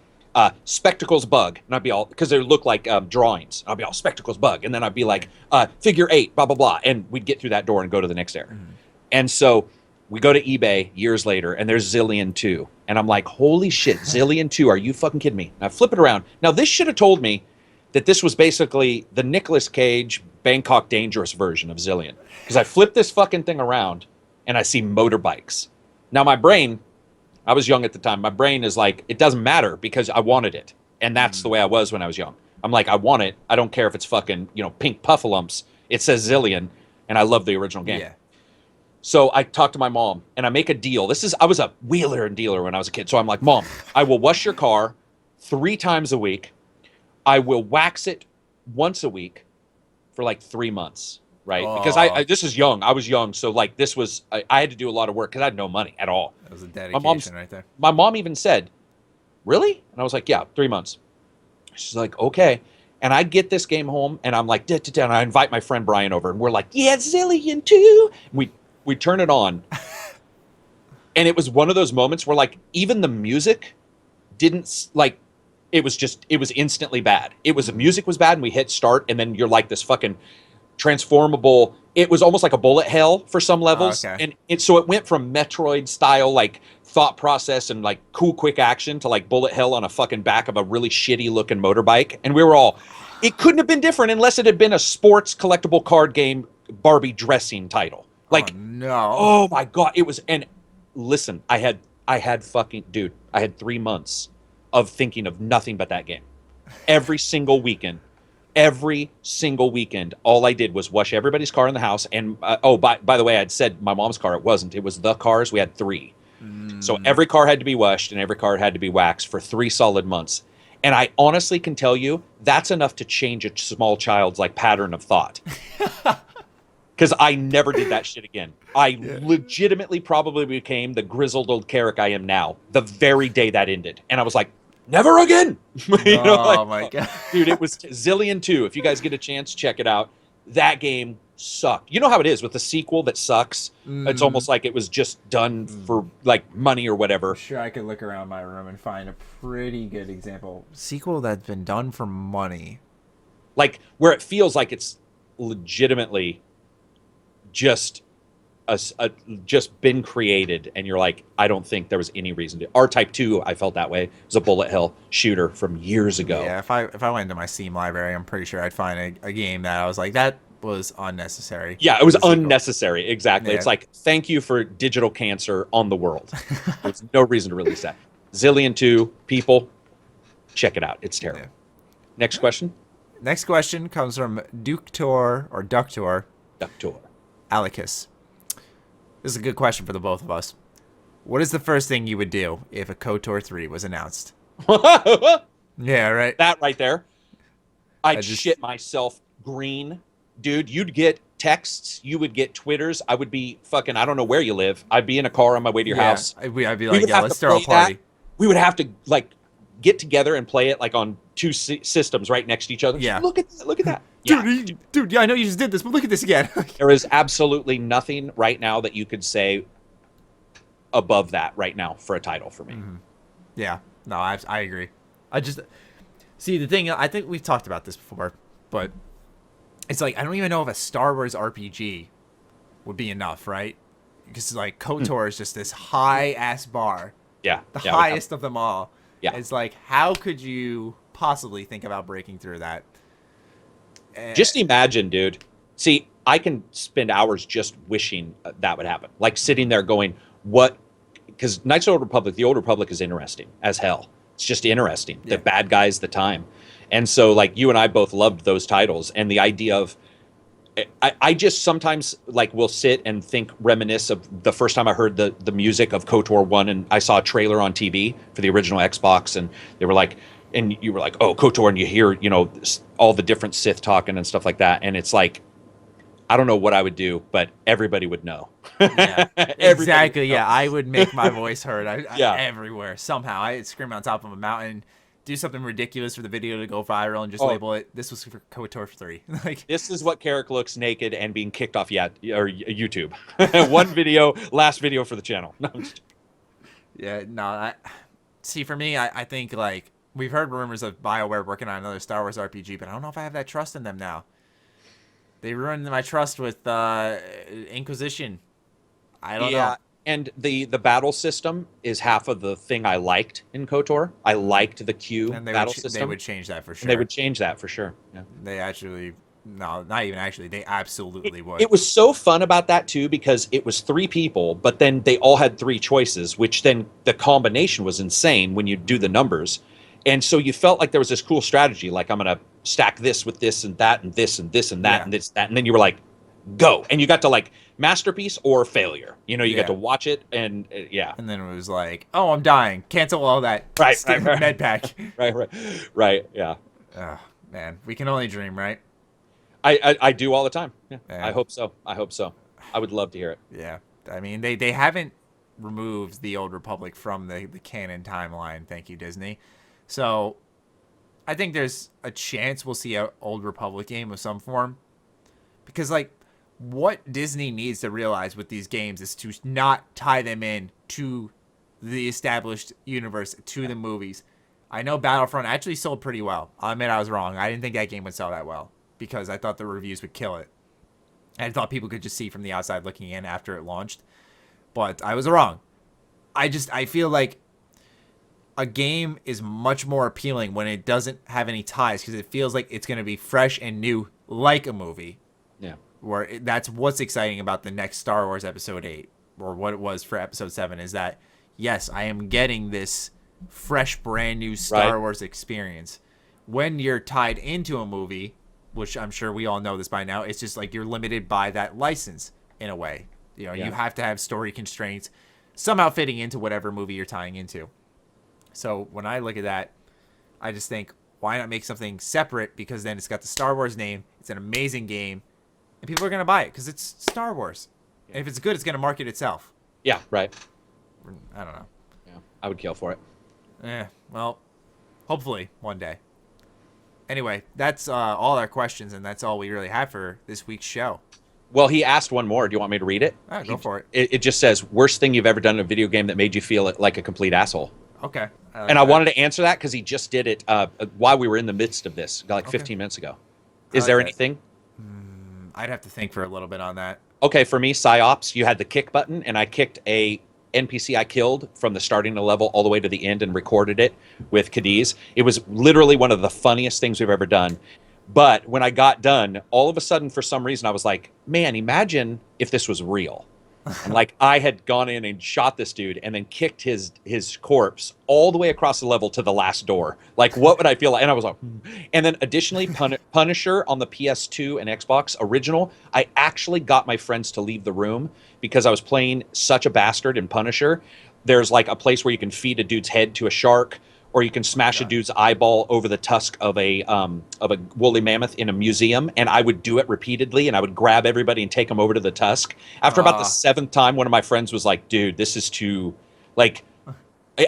spectacles bug. And I'd be all, because they look like drawings. I'd be all, spectacles bug. And then I'd be like, figure 8, blah, blah, blah. And we'd get through that door and go to the next area. And so we go to eBay years later, and there's Zillion 2. And I'm like, holy shit, Zillion 2, are you fucking kidding me? And I flip it around. Now, this should have told me that this was basically the Nicolas Cage Bangkok Dangerous version of Zillion. Because I flip this fucking thing around, and I see motorbikes. Now, my brain, I was young at the time, my brain is like, it doesn't matter because I wanted it. And that's the way I was when I was young. I'm like, I want it. I don't care if it's fucking, pink puffalumps. It says Zillion, and I love the original game. Yeah. So I talk to my mom, and I make a deal. I was a wheeler and dealer when I was a kid. So I'm like, Mom, I will wash your car 3 times a week. I will wax it once a week for like 3 months. right? Oh. Because I this is young. I was young, so like this was I had to do a lot of work because I had no money at all. That was a dedication right there. My mom even said, "Really?" And I was like, "Yeah, 3 months." She's like, "Okay." And I get this game home, and I'm like, and I invite my friend Brian over, and we're like, "Yeah, Zillion 2." We turn it on, and it was one of those moments where like even the music didn't like. It was instantly bad. It was the music was bad, and we hit start, and then you're like this fucking transformable. It was almost like a bullet hell for some levels, and so it went from Metroid style like thought process and like cool quick action to like bullet hell on a fucking back of a really shitty looking motorbike, and we were all. It couldn't have been different unless it had been a sports collectible card game Barbie dressing title. Like, oh, no. Oh my god, it was. And listen, I had fucking dude. I had 3 months of thinking of nothing but that game. Every single weekend, all I did was wash everybody's car in the house. And by the way, I'd said my mom's car. It wasn't. It was the cars. We had 3. So every car had to be washed and every car had to be waxed for 3 solid months. And I honestly can tell you that's enough to change a small child's like pattern of thought. Because I never did that shit again. I legitimately probably became the grizzled old Carrick I am now the very day that ended. And I was like, never again. My God. Dude, it was Zillion 2. If you guys get a chance, check it out. That game sucked. You know how it is with the sequel that sucks? It's almost like it was just done for like money or whatever. I'm sure I could look around my room and find a pretty good example. Sequel that's been done for money. Like where it feels like it's legitimately just been created, and you're like, I don't think there was any reason to. R-Type 2, I felt that way. It was a bullet hell shooter from years ago. Yeah, if I went into my Steam library, I'm pretty sure I'd find a game that I was like, that was unnecessary. Yeah, it was unnecessary. Exactly. Yeah. It's like, thank you for digital cancer on the world. There's no reason to release that. Zillion 2, people, check it out. It's terrible. Yeah. Next question. Next question comes from Ductor Alicus. This is a good question for the both of us. What is the first thing you would do if a KOTOR 3 was announced? Yeah, right. That right there. I'd shit myself green. Dude, you'd get texts. You would get Twitters. I would be fucking, I don't know where you live. I'd be in a car on my way to your house. I'd be like, yeah, let's throw a party. We would have to like get together and play it like on 2 systems right next to each other. Yeah. Look at that. Dude, yeah, I know you just did this, but look at this again. There is absolutely nothing right now that you could say above that right now for a title for me. Mm-hmm. Yeah, no, I agree. I just see the thing. I think we've talked about this before, but it's like I don't even know if a Star Wars RPG would be enough, right? Because like KOTOR is just this high ass bar. Yeah, the highest of them all. Yeah, it's like how could you possibly think about breaking through that? Just imagine, dude. See, I can spend hours just wishing that would happen. Like sitting there going, what? Because Knights of the Old Republic is interesting as hell. It's just interesting. Yeah. The bad guys, the time. And so like you and I both loved those titles. And the idea of, I just sometimes like will sit and reminisce of the first time I heard the music of KOTOR 1 and I saw a trailer on TV for the original Xbox and they were like, and you were like, oh, KOTOR, and you hear, you know, all the different Sith talking and stuff like that. And it's like, I don't know what I would do, but everybody would know. Yeah, exactly. Yeah, I would make my voice heard everywhere. Somehow. I'd scream on top of a mountain, do something ridiculous for the video to go viral, and just label it, this was for KOTOR 3. Like, this is what Carrick looks naked and being kicked off YouTube. One video, last video for the channel. No, see, for me, I think, like, we've heard rumors of BioWare working on another Star Wars RPG, but I don't know if I have that trust in them now. They ruined my trust with Inquisition. I don't know. And the battle system is half of the thing I liked in KOTOR. I liked the Q battle system. They would change that for sure. And they would change that for sure. Yeah. They actually... No, not even actually. They absolutely would. It was so fun about that, too, because it was 3 people, but then they all had 3 choices, which then the combination was insane when you do the numbers. And so you felt like there was this cool strategy, like I'm going to stack this with this and that and this and this and that and this, that. And then you were like, go. And you got to like masterpiece or failure. You know, you got to watch it and And then it was like, oh, I'm dying. Cancel all that. Right. Med pack. Right. Yeah. Oh, man. We can only dream, right? I do all the time. Yeah. Yeah. I hope so. I would love to hear it. Yeah. I mean, they haven't removed the Old Republic from the canon timeline. Thank you, Disney. So I think there's a chance we'll see an Old Republic game of some form. Because, like, what Disney needs to realize with these games is to not tie them in to the established universe, to the movies. I know Battlefront actually sold pretty well. I'll admit I was wrong. I didn't think that game would sell that well because I thought the reviews would kill it. I thought people could just see from the outside looking in after it launched. But I was wrong. I feel like a game is much more appealing when it doesn't have any ties because it feels like it's going to be fresh and new like a movie. Yeah. That's what's exciting about the next Star Wars Episode 8 or what it was for Episode 7 is that, yes, I am getting this fresh, brand new Star Wars experience. When you're tied into a movie, which I'm sure we all know this by now, it's just like you're limited by that license in a way. You know, you have to have story constraints somehow fitting into whatever movie you're tying into. So when I look at that, I just think, why not make something separate? Because then it's got the Star Wars name. It's an amazing game. And people are going to buy it because it's Star Wars. And if it's good, it's going to market itself. Yeah, right. I don't know. Yeah, I would kill for it. Well, hopefully one day. Anyway, that's all our questions, and that's all we really have for this week's show. Well, he asked one more. Do you want me to read it? Go for it. It just says, worst thing you've ever done in a video game that made you feel like a complete asshole. Okay. I wanted to answer that because he just did it while we were in the midst of this, like 15 minutes ago. Is there anything? I'd have to think for a little bit on that. Okay, for me, Psyops, you had the kick button, and I kicked a NPC I killed from the starting of the level all the way to the end and recorded it with Cadiz. It was literally one of the funniest things we've ever done. But when I got done, all of a sudden, for some reason, I was like, man, imagine if this was real. And like I had gone in and shot this dude and then kicked his corpse all the way across the level to the last door. Like, what would I feel like? And I was like, and then additionally, Punisher on the PS2 and Xbox original, I actually got my friends to leave the room because I was playing such a bastard in Punisher. There's like a place where you can feed a dude's head to a shark, or you can smash a dude's eyeball over the tusk of a woolly mammoth in a museum, and I would do it repeatedly, and I would grab everybody and take them over to the tusk. After about the 7th time, one of my friends was like, dude, this is too, like,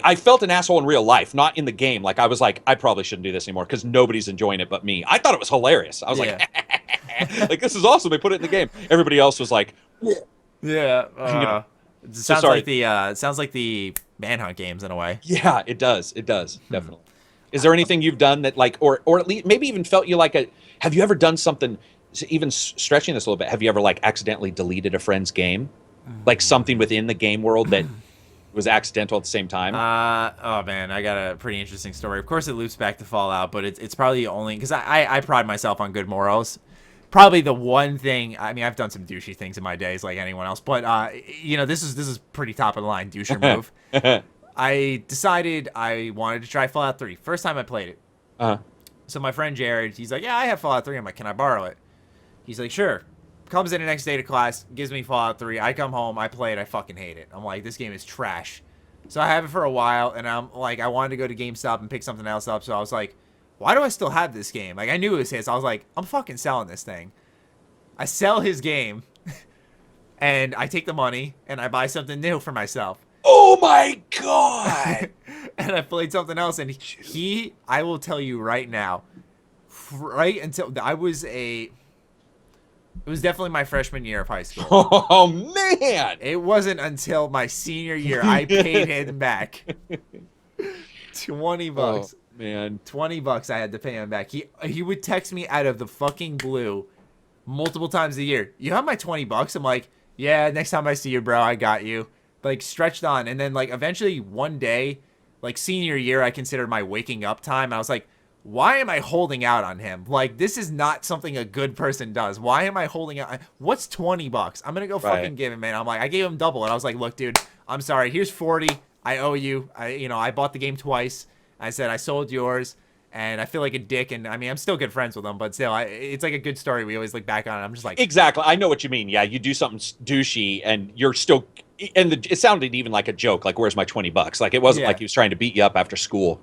I felt an asshole in real life, not in the game. Like, I was like, I probably shouldn't do this anymore because nobody's enjoying it but me. I thought it was hilarious. I was like, like, this is awesome. They put it in the game. Everybody else was like, It sounds like the Manhunt games in a way. Yeah, it does. It does, definitely. Is there anything you've done that, like, or at least maybe even felt you like have you ever done something, even stretching this a little bit, have you ever, like, accidentally deleted a friend's game? Like, something within the game world that was accidental at the same time? Oh, man, I got a pretty interesting story. Of course, it loops back to Fallout, but it's probably only, because I pride myself on good morals. Probably the one thing, I mean, I've done some douchey things in my days like anyone else, but, this is pretty top of the line doucher move. I decided I wanted to try Fallout 3. First time I played it. Uh-huh. So my friend Jared, he's like, yeah, I have Fallout 3. I'm like, can I borrow it? He's like, sure. Comes in the next day to class, gives me Fallout 3. I come home, I play it, I fucking hate it. I'm like, this game is trash. So I have it for a while, and I'm like, I wanted to go to GameStop and pick something else up, so I was like, why do I still have this game? Like, I knew it was his. I was like, I'm fucking selling this thing. I sell his game, and I take the money, and I buy something new for myself. Oh my God! And I played something else, and I will tell you right now, right until it was definitely my freshman year of high school. Oh, man! It wasn't until my senior year I paid him back $20. Oh, man. $20 I had to pay him back. He would text me out of the fucking blue multiple times a year. You have my $20? I'm like, yeah, next time I see you, bro, I got you. Like, stretched on. And then, like, eventually one day, like, senior year, I considered my waking up time. I was like, why am I holding out on him? Like, this is not something a good person does. Why am I holding out? What's $20? I'm going to go fucking give him, man. I'm like, I gave him double. And I was like, look, dude, I'm sorry. Here's 40. I owe you. I bought the game twice. I said, I sold yours. And I feel like a dick. And I mean, I'm still good friends with him, but still, it's like a good story. We always look back on it. I'm just like, exactly. I know what you mean. Yeah, you do something douchey, and you're still. And it sounded even like a joke. Like, where's my $20? Like, it wasn't like he was trying to beat you up after school.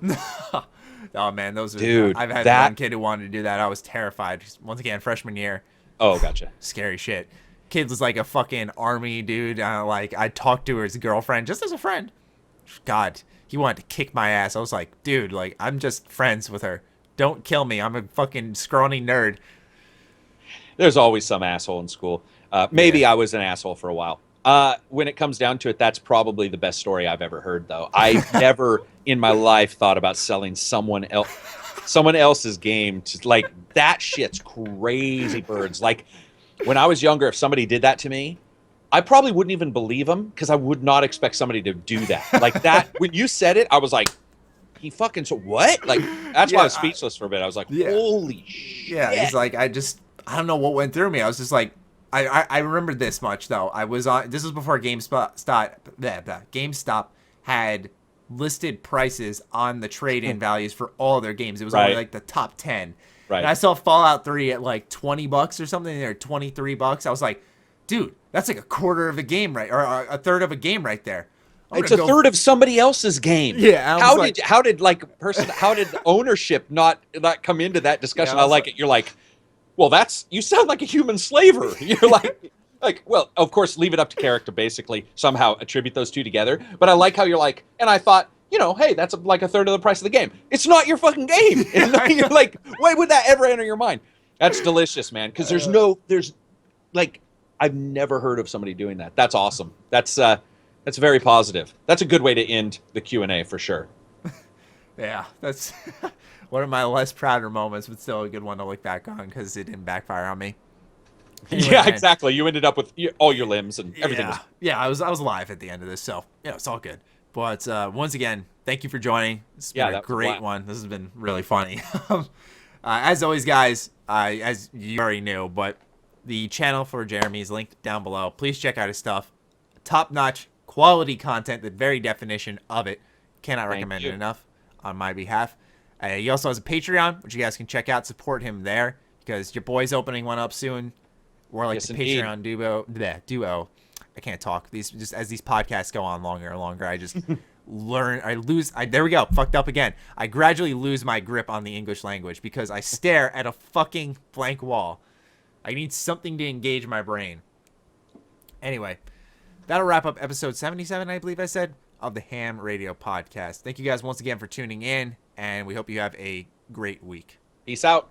Oh man, those are, Dude, I've had that- one kid who wanted to do that. I was terrified. Once again, freshman year. Oh, gotcha. Scary shit. Kid was like a fucking army dude. Like I talked to his girlfriend just as a friend. God, he wanted to kick my ass. I was like, dude, like I'm just friends with her. Don't kill me. I'm a fucking scrawny nerd. There's always some asshole in school. Maybe I was an asshole for a while. When it comes down to it, that's probably the best story I've ever heard, though. I never in my life thought about selling someone else's game to, like, that shit's crazy birds. Like, when I was younger, if somebody did that to me, I probably wouldn't even believe them because I would not expect somebody to do that. Like that, when you said it, I was like, he fucking, so what? Like, that's why I was speechless for a bit. I was like, holy shit. Yeah, it's like, I don't know what went through me. I was just like, I remembered this much, though. I was on, this was before GameStop had listed prices on the trade-in values for all their games. It was only like the top 10. Right. And I saw Fallout 3 at like $20 or something, or $23. I was like, dude, that's like a quarter of a game, right? Or a third of a game right there. It's a third of somebody else's game. Yeah. How did ownership not come into that discussion? Yeah, I like it. You're like, well, you sound like a human slaver. You're like, well, of course, leave it up to character, basically, somehow attribute those two together. But I like how you're like, and I thought, hey, that's like a third of the price of the game. It's not your fucking game. You're like, why would that ever enter your mind? That's delicious, man. Because I've never heard of somebody doing that. That's awesome. That's very positive. That's a good way to end the Q&A for sure. Yeah, that's one of my less prouder moments, but still a good one to look back on because it didn't backfire on me. Anyway, yeah, man. Exactly. You ended up with all your limbs and everything. Yeah, I was alive at the end of this, so yeah, it's all good. But once again, thank you for joining. It's been a great one. This has been really funny. As always, guys, as you already knew, but the channel for Jeremy is linked down below. Please check out his stuff. Top-notch quality content, the very definition of it. Cannot recommend it enough on my behalf. He also has a Patreon, which you guys can check out. Support him there because your boy's opening one up soon. We're like the Patreon duo. I can't talk. As these podcasts go on longer and longer, I just there we go. Fucked up again. I gradually lose my grip on the English language because I stare at a fucking blank wall. I need something to engage my brain. Anyway, that'll wrap up episode 77, I believe I said, of the H.A.M Radio Podcast. Thank you guys once again for tuning in, and we hope you have a great week. Peace out.